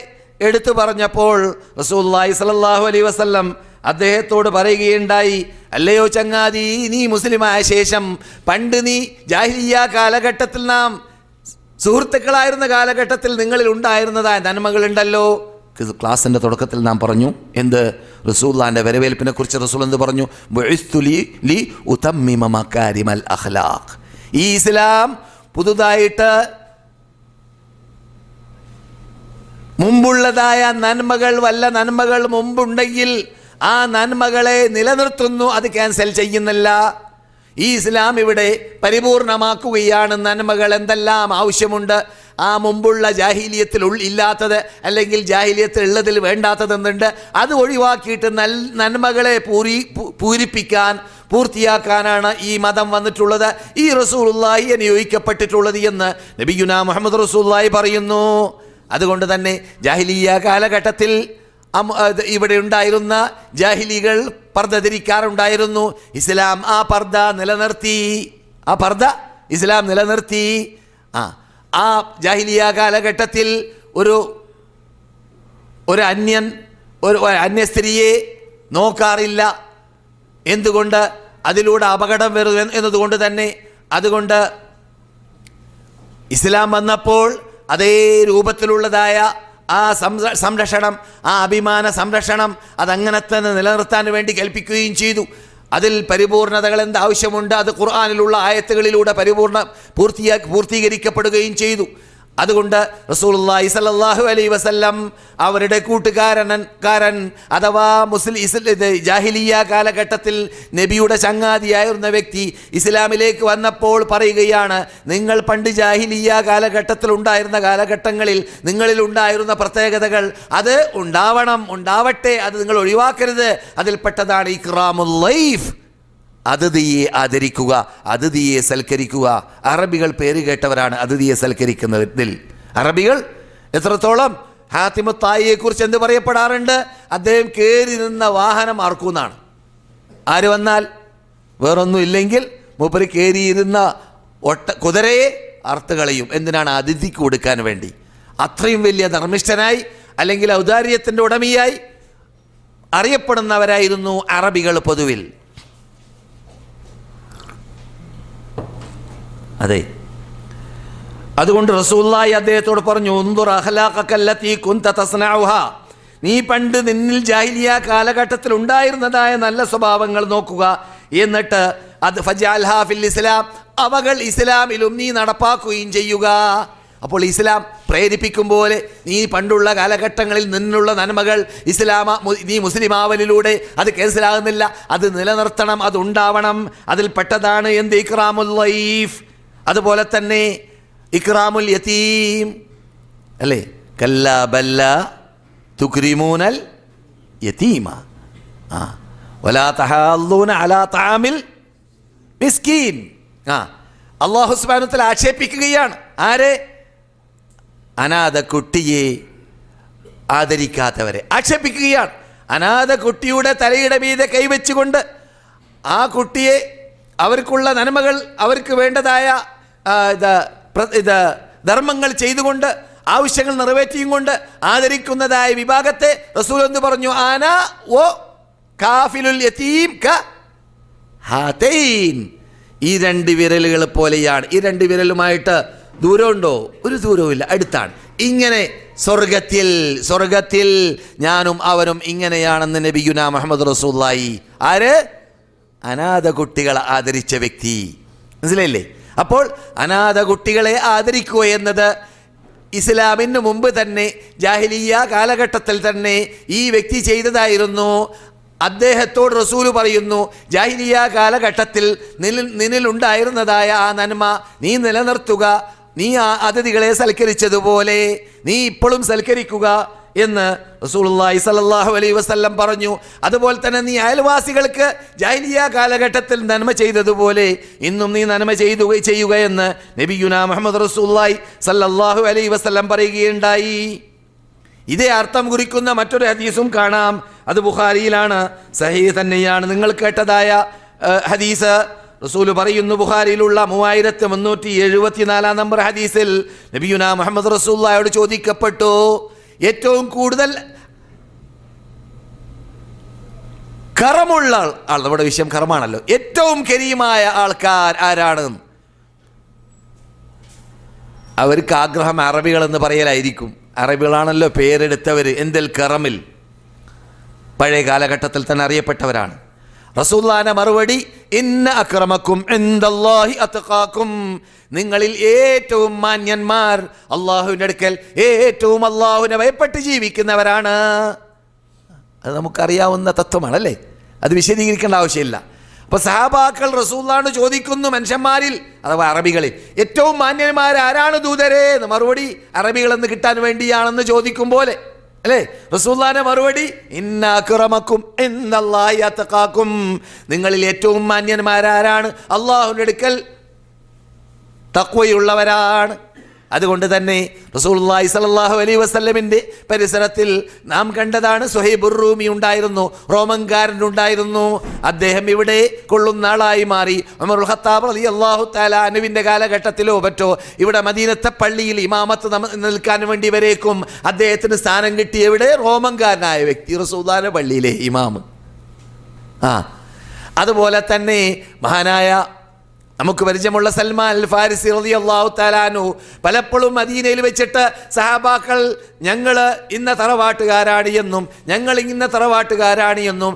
എടുത്തു പറഞ്ഞപ്പോൾ റസൂലുള്ളാഹി സ്വല്ലല്ലാഹു അലൈഹി വസല്ലം അദ്ദേഹത്തോട് പറയുകയുണ്ടായി, അല്ലയോ ചങ്ങാതി, നീ മുസ്ലിമായ ശേഷം പണ്ട് നീ ജാഹിലിയ കാലഘട്ടത്തിൽ നാം സുഹൃത്തുക്കളായിരുന്ന കാലഘട്ടത്തിൽ നിങ്ങളിൽ ഉണ്ടായിരുന്നതായ നന്മകളുണ്ടല്ലോ. ക്ലാസിൻ്റെ തുടക്കത്തിൽ നാം പറഞ്ഞു എന്ത്? റസൂലുള്ളാഹിൻ്റെ വരവേൽപ്പിനെ കുറിച്ച് റസൂൽ എന്ത് പറഞ്ഞു? ബുഇസ്തു ലി ഉതമ്മിമ മകാരിമൽ അഖ്ലാഖ്. ഈ ഇസ്ലാം പുതുതായിട്ട് മുമ്പുള്ളതായ നന്മകൾ, വല്ല നന്മകൾ മുമ്പുണ്ടെങ്കിൽ ആ നന്മകളെ നിലനിർത്തുന്നു, അത് ക്യാൻസൽ ചെയ്യുന്നില്ല. ഈ ഇസ്ലാം ഇവിടെ പരിപൂർണമാക്കുകയാണ്. നന്മകൾ എന്തെല്ലാം ആവശ്യമുണ്ട്, ആ മുമ്പുള്ള ജാഹിലിയത്തിൽ ഇല്ലാത്തത് അല്ലെങ്കിൽ ജാഹിലിയത്തിൽ ഉള്ളതിൽ വേണ്ടാത്തതെന്നുണ്ട്, അത് ഒഴിവാക്കിയിട്ട് നന്മകളെ പൂർത്തിയാക്കാനാണ് ഈ മതം വന്നിട്ടുള്ളത്, ഈ റസൂലുള്ളാഹി നിയോഗിക്കപ്പെട്ടിട്ടുള്ളത് എന്ന് നബിയുനാ മുഹമ്മദ് റസൂലുള്ളാഹി പറയുന്നു. അതുകൊണ്ട് തന്നെ ജാഹിലിയ കാലഘട്ടത്തിൽ ഇവിടെ ഉണ്ടായിരുന്ന ജാഹിലികൾ പർദ്ദ ധരിക്കാറുണ്ടായിരുന്നു. ഇസ്ലാം ആ പർദ്ദ നിലനിർത്തി, ഇസ്ലാം നിലനിർത്തി. ആ ജാഹിലിയ കാലഘട്ടത്തിൽ ഒരു അന്യ സ്ത്രീയെ നോക്കാറില്ല. എന്തുകൊണ്ട്? അതിലൂടെ അപകടം വരും എന്നതുകൊണ്ട് തന്നെ. അതുകൊണ്ട് ഇസ്ലാം വന്നപ്പോൾ അതേ രൂപത്തിലുള്ളതായ ആ സംരക്ഷണം, ആ അഭിമാന സംരക്ഷണം അതങ്ങനെ തന്നെ നിലനിർത്താൻ വേണ്ടി കൽപ്പിക്കുകയും ചെയ്തു. അതിൽ പരിപൂർണതകൾ എന്താവശ്യമുണ്ട്, അത് ഖുർആനിലുള്ള ആയത്തുകളിലൂടെ പൂർത്തീകരിക്കപ്പെടുകയും ചെയ്തു. അതുകൊണ്ട് റസൂലുള്ളാഹി സ്വല്ലല്ലാഹു അലൈഹി വസല്ലം അവരുടെ കൂട്ടുകാരൻ അഥവാ ജാഹിലിയ കാലഘട്ടത്തിൽ നബിയുടെ ചങ്ങാതിയായിരുന്ന വ്യക്തി ഇസ്ലാമിലേക്ക് വന്നപ്പോൾ പറയുകയാണ്, നിങ്ങൾ പണ്ട് ജാഹിലിയ കാലഘട്ടത്തിൽ ഉണ്ടായിരുന്ന കാലഘട്ടങ്ങളിൽ നിങ്ങളിൽ ഉണ്ടായിരുന്ന പ്രത്യേകതകൾ അത് ഉണ്ടാവട്ടെ, അത് നിങ്ങൾ ഒഴിവാക്കരുത്. അതിൽപ്പെട്ടതാണ് ഇക്റാമുൽ ലൈഫ്, അതിഥിയെ ആദരിക്കുക, അതിഥിയെ സൽക്കരിക്കുക. അറബികൾ പേര് കേട്ടവരാണ് അതിഥിയെ സൽക്കരിക്കുന്നതിൽ. അറബികൾ എത്രത്തോളം ഹാത്തിമു തായിയെ കുറിച്ച് എന്ത് പറയപ്പെടാറുണ്ട്? അദ്ദേഹം കയറി നിന്ന വാഹനം അർക്കുന്നാണ്. ആര് വന്നാൽ വേറൊന്നും ഇല്ലെങ്കിൽ മൂപ്പര് കയറിയിരുന്ന കുതിരയെ അറുത്ത് കളയും. എന്തിനാണ്? അതിഥിക്ക് കൊടുക്കാൻ വേണ്ടി. അത്രയും വലിയ ധർമ്മിഷ്ഠനായി അല്ലെങ്കിൽ ഔദാര്യത്തിൻ്റെ ഉടമയായി അറിയപ്പെടുന്നവരായിരുന്നു അറബികൾ പൊതുവിൽ. അതെ, അതുകൊണ്ട് റസൂലുള്ളാഹി അദ്ദേഹത്തോട് പറഞ്ഞു, ഉൻദുർ അഖ്ലാഖകല്ലതി കുൻത തസ്നഉഹാ, നീ പണ്ട് നിന്നിൽ ജാഹിലിയ കാലഘട്ടത്തിൽ ഉണ്ടായിരുന്നതായ നല്ല സ്വഭാവങ്ങൾ നോക്കുക, എന്നിട്ട് അത് ഫജഅൽഹാ ഫിൽ ഇസ്ലാം, അവകൾ ഇസ്ലാമിലും നീ നടപ്പാക്കുകയും ചെയ്യുക. അപ്പോൾ ഇസ്ലാം പ്രേരിപ്പിക്കും പോലെ നീ പണ്ടുള്ള കാലഘട്ടങ്ങളിൽ നിന്നുള്ള നന്മകൾ നീ മുസ്ലിം ആവലിലൂടെ അത് ക്യാൻസലാകുന്നില്ല, അത് നിലനിർത്തണം, അത് ഉണ്ടാവണം. അതിൽ പെട്ടതാണ് എന്ത്? ഇക്റാമുൽ ലൈഫ്, അതുപോലെ തന്നെ ഇക്റാമുൽ യതീം അല്ലേ? കല്ലാ ബല്ലാ തുക്രിമൂനൽ യതീമ വലാ തഹാദ്ദൂന അലാ തആമിൽ മിസ്കീൻ. അല്ലാഹു സുബ്ഹാനഹു വ തആല ആക്ഷേപിക്കുകയാണ് ആരെ? അനാഥ കുട്ടിയെ ആദരിക്കാത്തവരെ ആക്ഷേപിക്കുകയാണ്. അനാഥ കുട്ടിയുടെ തലയുടെ മീതെ കൈവച്ചുകൊണ്ട് ആ കുട്ടിയെ അവർക്കുള്ള നന്മകൾ, അവർക്ക് വേണ്ടതായ ധർമ്മങ്ങൾ ചെയ്തുകൊണ്ട്, ആവശ്യങ്ങൾ നിറവേറ്റിയും കൊണ്ട് ആദരിക്കുന്നതായ വിഭാഗത്തെ റസൂൽ എന്ന് പറഞ്ഞു, ആന ഓ കാഫിലുൽ യതീം ക ഹാതൈൻ. ഈ രണ്ട് വിരലുകൾ പോലെയാണ്. ഈ രണ്ട് വിരലുമായിട്ട് ദൂരമുണ്ടോ? ഒരു ദൂരവുമില്ല, അടുത്താണ്. ഇങ്ങനെ സ്വർഗത്തിൽ ഞാനും അവനും ഇങ്ങനെയാണെന്ന് നബിയുനാ മുഹമ്മദ് റസൂലുള്ളാഹി. ആര്? അനാഥ കുട്ടികളെ ആദരിച്ച വ്യക്തി. മനസ്സിലായില്ലേ? അപ്പോൾ അനാഥ കുട്ടികളെ ആദരിക്കുക എന്നത് ഇസ്ലാമിന് മുമ്പ് തന്നെ, ജാഹിലിയ്യ കാലഘട്ടത്തിൽ തന്നെ ഈ വ്യക്തി ചെയ്തതായിരുന്നു. അദ്ദേഹത്തോട് റസൂല് പറയുന്നു, ജാഹിലിയ്യ കാലഘട്ടത്തിൽ നിന്നിലുണ്ടായിരുന്നതായ ആ നന്മ നീ നിലനിർത്തുക, നീ ആ അതിഥികളെ സൽക്കരിച്ചതുപോലെ നീ ഇപ്പോഴും സൽക്കരിക്കുക എന്ന് റസൂലുള്ളാഹി സ്വല്ലല്ലാഹു അലൈഹി വസല്ലം പറഞ്ഞു. അതുപോലെ തന്നെ നീ അയൽവാസികൾക്ക് ജാഹിലിയ്യ കാലഘട്ടത്തിൽ നന്മ ചെയ്തതുപോലെ ഇന്നും നീ നന്മ ചെയ്യുക എന്ന് നബിയുനാ മുഹമ്മദ് റസൂലുള്ളാഹി സ്വല്ലല്ലാഹു അലൈഹി വസല്ലം പറയുകയുണ്ടായി. ഇതേ അർത്ഥം കുറിക്കുന്ന മറ്റൊരു ഹദീസും കാണാം. അത് ബുഖാരിയിലാണ്, സഹീഹ് തന്നെയാണ്. നിങ്ങൾ കേട്ടതായ ഹദീസ് റസൂൽ പറയുന്നു, ബുഖാരിയിലുള്ള 3374 നമ്പർ ഹദീസിൽ നബിയുനാ മുഹമ്മദ് റസൂലുള്ളാഹിയോട് ചോദിക്കപ്പെട്ടു, ഏറ്റവും കൂടുതൽ കറമുള്ള ആൾ, നമ്മുടെ വിഷയം കറമാണല്ലോ, ഏറ്റവും കരീമായ ആൾക്കാർ ആരാണ്? അവർക്ക് ആഗ്രഹം അറബികളെന്ന് പറയലായിരിക്കും. അറബികളാണല്ലോ പേരെടുത്തവർ എന്തിൽ? കറമിൽ. പഴയ കാലഘട്ടത്തിൽ തന്നെ അറിയപ്പെട്ടവരാണ്. റസൂലുള്ളാഹിന്റെ മറുപടി, ഇന്ന അക്രമക്കും ഇൻദല്ലാഹി അത്ഖാക്കും. നിങ്ങളിൽ ഏറ്റവും മാന്യന്മാർ അള്ളാഹുവിൻ്റെ അടുക്കൽ ഏറ്റവും അള്ളാഹുവിനെ ഭയപ്പെട്ട് ജീവിക്കുന്നവരാണ്. അത് നമുക്കറിയാവുന്ന തത്വമാണല്ലേ, അത് വിശദീകരിക്കേണ്ട ആവശ്യമില്ല. അപ്പോൾ സഹാബാക്കൾ റസൂലുള്ളാഹിയോട് ചോദിക്കുന്നു, മനുഷ്യന്മാരിൽ അഥവാ അറബികളിൽ ഏറ്റവും മാന്യന്മാർ ആരാണ് ദൂതരേ എന്ന്. മറുപടി അറബികളെന്ന് കിട്ടാൻ വേണ്ടിയാണെന്ന് ചോദിക്കും പോലെ അല്ലേ? റസൂലുള്ളാഹിന്റെ മറുപടി, ഇന്ന അക്രമക്കും ഇൻദല്ലാഹി അത്ഖാക്കും. നിങ്ങളിൽ ഏറ്റവും മാന്യന്മാരാരാണ്? അള്ളാഹുവിൻ്റെ അടുക്കൽ തഖ്വയുള്ളവരാണ്. അതുകൊണ്ട് തന്നെ റസൂലുള്ളാഹി സ്വല്ലല്ലാഹു അലൈഹി വസല്ലമിൻ്റെ പരിസരത്തിൽ നാം കണ്ടതാണ്, സുഹൈബുർ റൂമി ഉണ്ടായിരുന്നു, റോമൻകാരനുണ്ടായിരുന്നു. അദ്ദേഹം ഇവിടെ കൊള്ളുന്ന ആളായി മാറി. ഉമറുൽ ഖത്താബ് റളിയല്ലാഹു തആല അൻഹുവിൻ്റെ കാലഘട്ടത്തിലോ മറ്റോ ഇവിടെ മദീനത്തെ പള്ളിയിൽ ഇമാമത്ത് നിൽക്കാൻ വേണ്ടി വരേക്കും അദ്ദേഹത്തിന് സ്ഥാനം കിട്ടിയ ഇവിടെ റോമൻകാരനായ വ്യക്തി റസൂലുള്ളാഹിയുടെ പള്ളിയിലെ ഇമാമ്. അതുപോലെ തന്നെ മഹാനായ നമുക്ക് പരിചയമുള്ള സൽമാൻ അൽ ഫാരിസി റളിയല്ലാഹു തആല അൻഹു പലപ്പോഴും മദീനയിൽ വെച്ചിട്ട് സഹാബാക്കൾ ഞങ്ങൾ ഇന്ന തറവാട്ടുകാരാണ് എന്നും ഞങ്ങൾ ഇന്ന തറവാട്ടുകാരാണ് എന്നും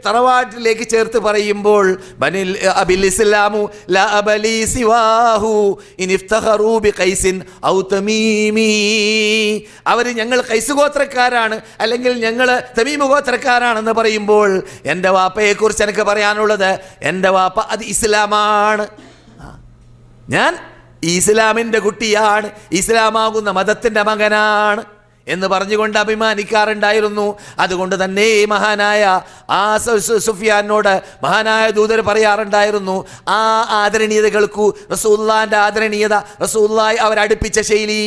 തറവാട്ടിലേക്ക് ചേർത്ത് പറയുമ്പോൾ ബനിൽ അബിൽ ഇസ്ലാമു ലാ അബലി സിവാഹു ഇൻ ഇഫ്തഖറൂ ബിഖൈസിൻ ഔ തമീമി. അവർ ഞങ്ങൾ ഖൈസ് ഗോത്രക്കാരാണ് അല്ലെങ്കിൽ ഞങ്ങൾ തമീം ഗോത്രക്കാരാണെന്ന് പറയുമ്പോൾ എൻ്റെ വാപ്പയെക്കുറിച്ച് എനിക്ക് പറയാനുള്ളത്, എൻ്റെ വാപ്പ അത് ഇസ്ലാമാണ്, ഞാൻ ഇസ്ലാമിൻ്റെ കുട്ടിയാണ്, ഇസ്ലാമാകുന്ന മതത്തിൻ്റെ മകനാണ് എന്ന് പറഞ്ഞുകൊണ്ട് അഭിമാനിക്കാറുണ്ടായിരുന്നു. അതുകൊണ്ട് തന്നെ മഹാനായ ആ സുഫിയാനോട് മഹാനായ ദൂതർ പറയാറുണ്ടായിരുന്നു, ആ ആദരണീയത കേൾക്കൂ, റസൂലുള്ളാഹിന്റെ ആദരണീയത, റസൂലുള്ളാഹി അവരടുപ്പിച്ച ശൈലി.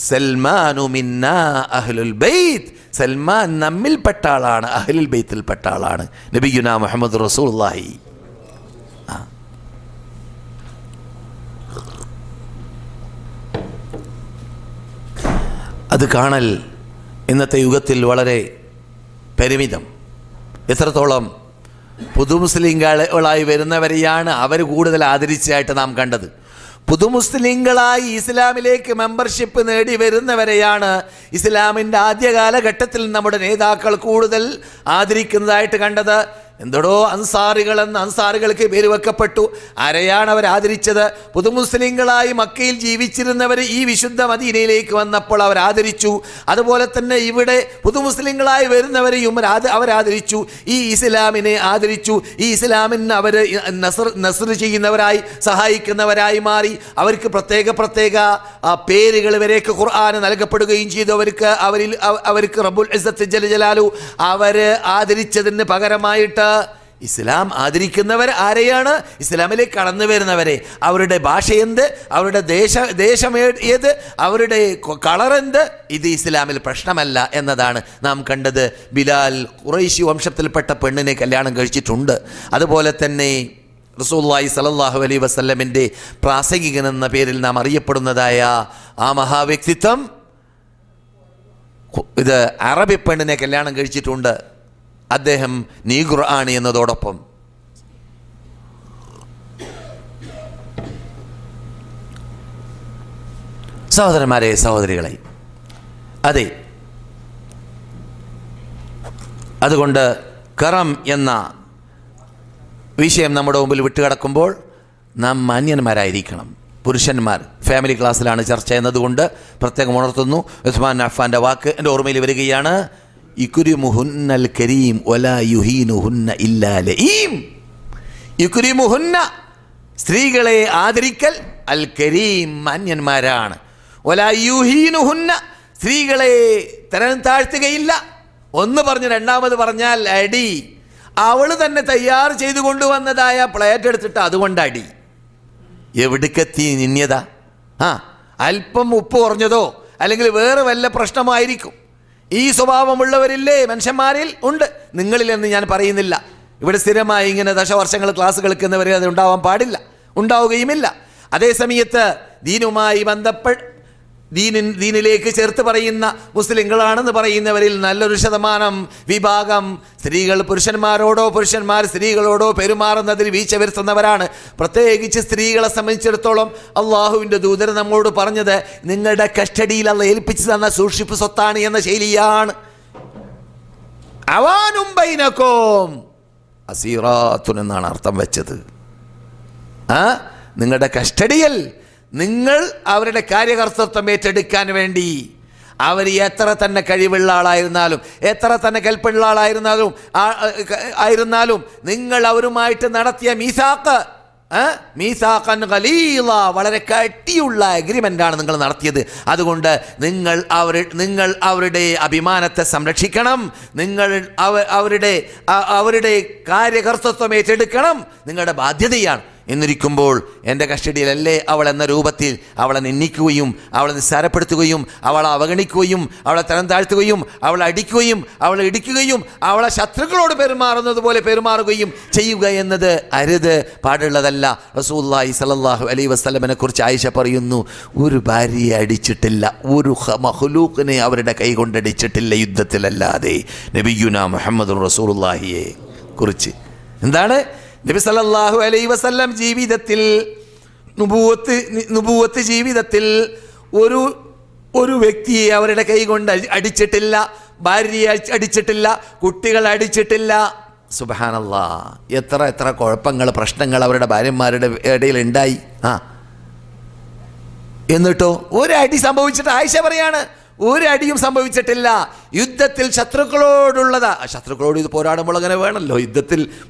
സൽമാനു മിന്നാ അഹ്ലുൽ ബൈത്ത്, സൽമാൻ നമ്മിൽപ്പെട്ട ആളാണ്, അഹ്ലുൽ ബൈത്തിൽപ്പെട്ട ആളാണ് നബിയുനാ മുഹമ്മദ് റസൂലുള്ളാഹി. അത് കാണൽ ഇന്നത്തെ യുഗത്തിൽ വളരെ പരിമിതം. എത്രത്തോളം പുതുമുസ്ലിങ്ങളായി വരുന്നവരെയാണ് അവർ കൂടുതൽ ആദരിച്ചതായിട്ട് നാം കണ്ടത്. പുതുമുസ്ലിങ്ങളായി ഇസ്ലാമിലേക്ക് മെമ്പർഷിപ്പ് നേടി വരുന്നവരെയാണ് ഇസ്ലാമിൻ്റെ ആദ്യ കാലഘട്ടത്തിൽ നമ്മുടെ നേതാക്കൾ കൂടുതൽ ആദരിക്കുന്നതായിട്ട് കണ്ടത്. എന്തോടോ അൻസാറികൾ എന്ന അൻസാറുകൾക്ക് പേര് വെക്കപ്പെട്ടു. ആരെയാണ് അവർ ആദരിച്ചത്? പുതുമുസ്ലിങ്ങളായി മക്കയിൽ ജീവിച്ചിരുന്നവർ ഈ വിശുദ്ധ മദീനയിലേക്ക് വന്നപ്പോൾ അവർ ആദരിച്ചു. അതുപോലെ തന്നെ ഇവിടെ പുതുമുസ്ലിങ്ങളായി വരുന്നവരെയും അവരാദരിച്ചു. ഈ ഇസ്ലാമിനെ ആദരിച്ചു. ഈ ഇസ്ലാമിന് അവർ നസ്ർ ചെയ്യുന്നവരായി സഹായിക്കുന്നവരായി മാറി. അവർക്ക് പ്രത്യേക പേരുകൾ വരെയൊക്കെ ഖുർആൻ നൽകപ്പെടുകയും ചെയ്തു. അവർക്ക് റബ്ബുൽ ഇസ്സത്ത് ജല്ല ജലാലു അവർ ആദരിച്ചതിന് പകരമായിട്ട് ഇസ്ലാം ആദരിക്കുന്നവർ ആരെയാണ്? ഇസ്ലാമിലേക്ക് കടന്നു വരുന്നവരെ. അവരുടെ ഭാഷ എന്ത്, അവരുടെ ദേശം ഏത്, അവരുടെ കളർ എന്ത്, ഇത് ഇസ്ലാമിൽ പ്രശ്നമല്ല എന്നതാണ് നാം കണ്ടത്. ബിലാൽ ഖുറൈശി വംശത്തിൽപ്പെട്ട പെണ്ണിനെ കല്യാണം കഴിച്ചിട്ടുണ്ട്. അതുപോലെ തന്നെ റസൂലുള്ളാഹി സ്വല്ലല്ലാഹു അലൈഹി വസല്ലമിൻ്റെ പ്രാസംഗികൻ എന്ന പേരിൽ നാം അറിയപ്പെടുന്നതായ ആ മഹാവ്യക്തിത്വം ഇത് അറബി പെണ്ണിനെ കല്യാണം കഴിച്ചിട്ടുണ്ട്. അദ്ദേഹം നീഗ്രോ ആണ് എന്നതോടൊപ്പം സഹോദരന്മാരെ, സഹോദരികളെ, അതെ, അതുകൊണ്ട് കറം എന്ന വിഷയം നമ്മുടെ മുമ്പിൽ വിട്ടുകിടക്കുമ്പോൾ നാം മാന്യന്മാരായിരിക്കണം. പുരുഷന്മാർ ഫാമിലി ക്ലാസ്സിലാണ് ചർച്ച എന്നതുകൊണ്ട് പ്രത്യേകം ഉണർത്തുന്നു. ഉസ്മാൻ അഫ്ഫാൻ്റെ വാക്ക് എൻ്റെ ഓർമ്മയിൽ വരികയാണ്. ഇക്രിമുഹുന്നൽ കരീം വലാ യുഹീനുഹുന്ന ഇല്ലാ ലഈം. ഇക്രിമുഹുന്ന സ്ത്രീകളെ ആദരിക്കൽ, അൽ കരീം മാന്യന്മാരാണ്. വലാ യുഹീനുഹുന്ന സ്ത്രീകളെ തരം താഴ്ത്തുകയില്ല. ഒന്ന് പറഞ്ഞ് രണ്ടാമത് പറഞ്ഞാൽ അടി. അവൾ തന്നെ തയ്യാർ ചെയ്തു കൊണ്ടുവന്നതായ പ്ലേറ്റ് എടുത്തിട്ട് അതുകൊണ്ട് അടി. എവിടേക്കെത്തി നിന്യത? അല്പം ഉപ്പ് കുറഞ്ഞതോ അല്ലെങ്കിൽ വേറെ വല്ല പ്രശ്നമായിരിക്കും. ഈ സ്വഭാവമുള്ളവരില്ലേ മനുഷ്യന്മാരിൽ? ഉണ്ട്. നിങ്ങളിലെന്ന് ഞാൻ പറയുന്നില്ല. ഇവിടെ സ്ഥിരമായി ഇങ്ങനെ ദശവർഷങ്ങൾ ക്ലാസ് കേൾക്കുന്നവരെ അത് ഉണ്ടാവാൻ പാടില്ല, ഉണ്ടാവുകയുമില്ല. അതേസമയത്ത് ദീനുമായി ദീനിലേക്ക് ചേർത്ത് പറയുന്ന മുസ്ലിങ്ങളാണെന്ന് പറയുന്നവരിൽ നല്ലൊരു ശതമാനം വിഭാഗം സ്ത്രീകൾ പുരുഷന്മാരോടോ പുരുഷന്മാർ സ്ത്രീകളോടോ പെരുമാറുന്നതിൽ വീഴ്ച വരുത്തുന്നവരാണ്. പ്രത്യേകിച്ച് സ്ത്രീകളെ സംബന്ധിച്ചിടത്തോളം അള്ളാഹുവിൻ്റെ ദൂതൻ നമ്മോട് പറഞ്ഞത് നിങ്ങളുടെ കസ്റ്റഡിയിൽ അള്ള ഏൽപ്പിച്ചു തന്ന സൂക്ഷിപ്പ് സ്വത്താണ് എന്ന ശൈലിയാണ്. അവാനും ബൈനക്കും അസീറാത്തുൻ എന്നാണ് അർത്ഥം വെച്ചത്. നിങ്ങളുടെ കസ്റ്റഡിയിൽ നിങ്ങൾ അവരുടെ കാര്യകർത്തൃത്വം ഏറ്റെടുക്കാൻ വേണ്ടി അവർ എത്ര തന്നെ കഴിവുള്ള ആളായിരുന്നാലും എത്ര തന്നെ കൽപ്പുള്ള ആയിരുന്നാലും നിങ്ങൾ അവരുമായിട്ട് നടത്തിയ മീസാഖൻ ഖലീല വളരെ കട്ടിയുള്ള അഗ്രിമെൻ്റാണ് നിങ്ങൾ നടത്തിയത്. അതുകൊണ്ട് നിങ്ങൾ അവരുടെ അഭിമാനത്തെ സംരക്ഷിക്കണം. നിങ്ങൾ അവരുടെ കാര്യകർത്തൃത്വം ഏറ്റെടുക്കണം. നിങ്ങളുടെ ബാധ്യതയാണ്. എന്നിരിക്കുമ്പോൾ എൻ്റെ കസ്റ്റഡിയിലല്ലേ അവൾ എന്ന രൂപത്തിൽ അവളെ നിന്ദിക്കുകയും അവളെ നിസ്സാരപ്പെടുത്തുകയും അവളെ അവഗണിക്കുകയും അവളെ തരം താഴ്ത്തുകയും അവളെ അടിക്കുകയും അവളെ ഇടിക്കുകയും അവളെ ശത്രുക്കളോട് പെരുമാറുന്നത് പോലെ പെരുമാറുകയും ചെയ്യുക എന്നത് അരുത്, പാടുള്ളതല്ല. റസൂലുള്ളാഹി സ്വല്ലല്ലാഹു അലൈഹി വസല്ലമനെ കുറിച്ച് ആയിഷ പറയുന്നു, ഒരു ഭാര്യയെ അടിച്ചിട്ടില്ല, ഒരു മഖ്ലൂഖിനെ അവരുടെ കൈ കൊണ്ടടിച്ചിട്ടില്ല യുദ്ധത്തിലല്ലാതെ. നബിയുനാ മുഹമ്മദുർ റസൂലുള്ളാഹിയെ കുറിച്ച് എന്താണ് നബി സല്ലല്ലാഹു അലൈഹി വസല്ലം ജീവിതത്തിൽ നുബുവത്ത് ജീവിതത്തിൽ ഒരു വ്യക്തിയെ അവരുടെ കൈ കൊണ്ട് അടിച്ചിട്ടില്ല, ഭാര്യയെ അടിച്ചിട്ടില്ല, കുട്ടികളെ അടിച്ചിട്ടില്ല. സുബ്ഹാനല്ലാഹ്, എത്ര കുഴപ്പങ്ങൾ പ്രശ്നങ്ങൾ അവരുടെ ഭാര്യമാരുടെ ഇടയിൽ ഉണ്ടായി. എന്നിട്ടോ ഒരടി സംഭവിച്ചിട്ട് ആയിഷ പറയാണ് ഒരടിയും സംഭവിച്ചിട്ടില്ല. യുദ്ധത്തിൽ ശത്രുക്കളോട് ഇത് പോരാടുമ്പോൾ അങ്ങനെ വേണമല്ലോ.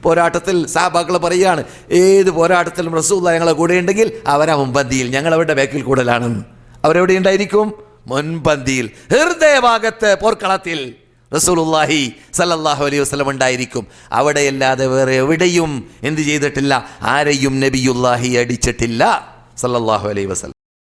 പോരാട്ടത്തിൽ സഹാബാക്കൾ പറയുകയാണ്, ഏത് പോരാട്ടത്തിലും റസൂലുള്ളാഹി ഞങ്ങളെ കൂടെ ഉണ്ടെങ്കിൽ അവരാ മുൻപന്തിയിൽ, ഞങ്ങൾ അവരുടെ ബാക്കിൽ കൂടുതലാണെന്ന്. അവരെവിടെ ഉണ്ടായിരിക്കും? മുൻപന്തിയിൽ, ഹൃദയഭാഗത്ത് പോർക്കളത്തിൽ റസൂലുള്ളാഹി സല്ലല്ലാഹു അലൈഹി വസല്ലം ഉണ്ടായിരിക്കും. അവിടെയല്ലാതെ വേറെ എവിടെയും എന്ത് ചെയ്തിട്ടില്ല? ആരെയും നബിയുള്ളാഹി അടിച്ചിട്ടില്ല സല്ലല്ലാഹു അലൈഹി വസല്ലം.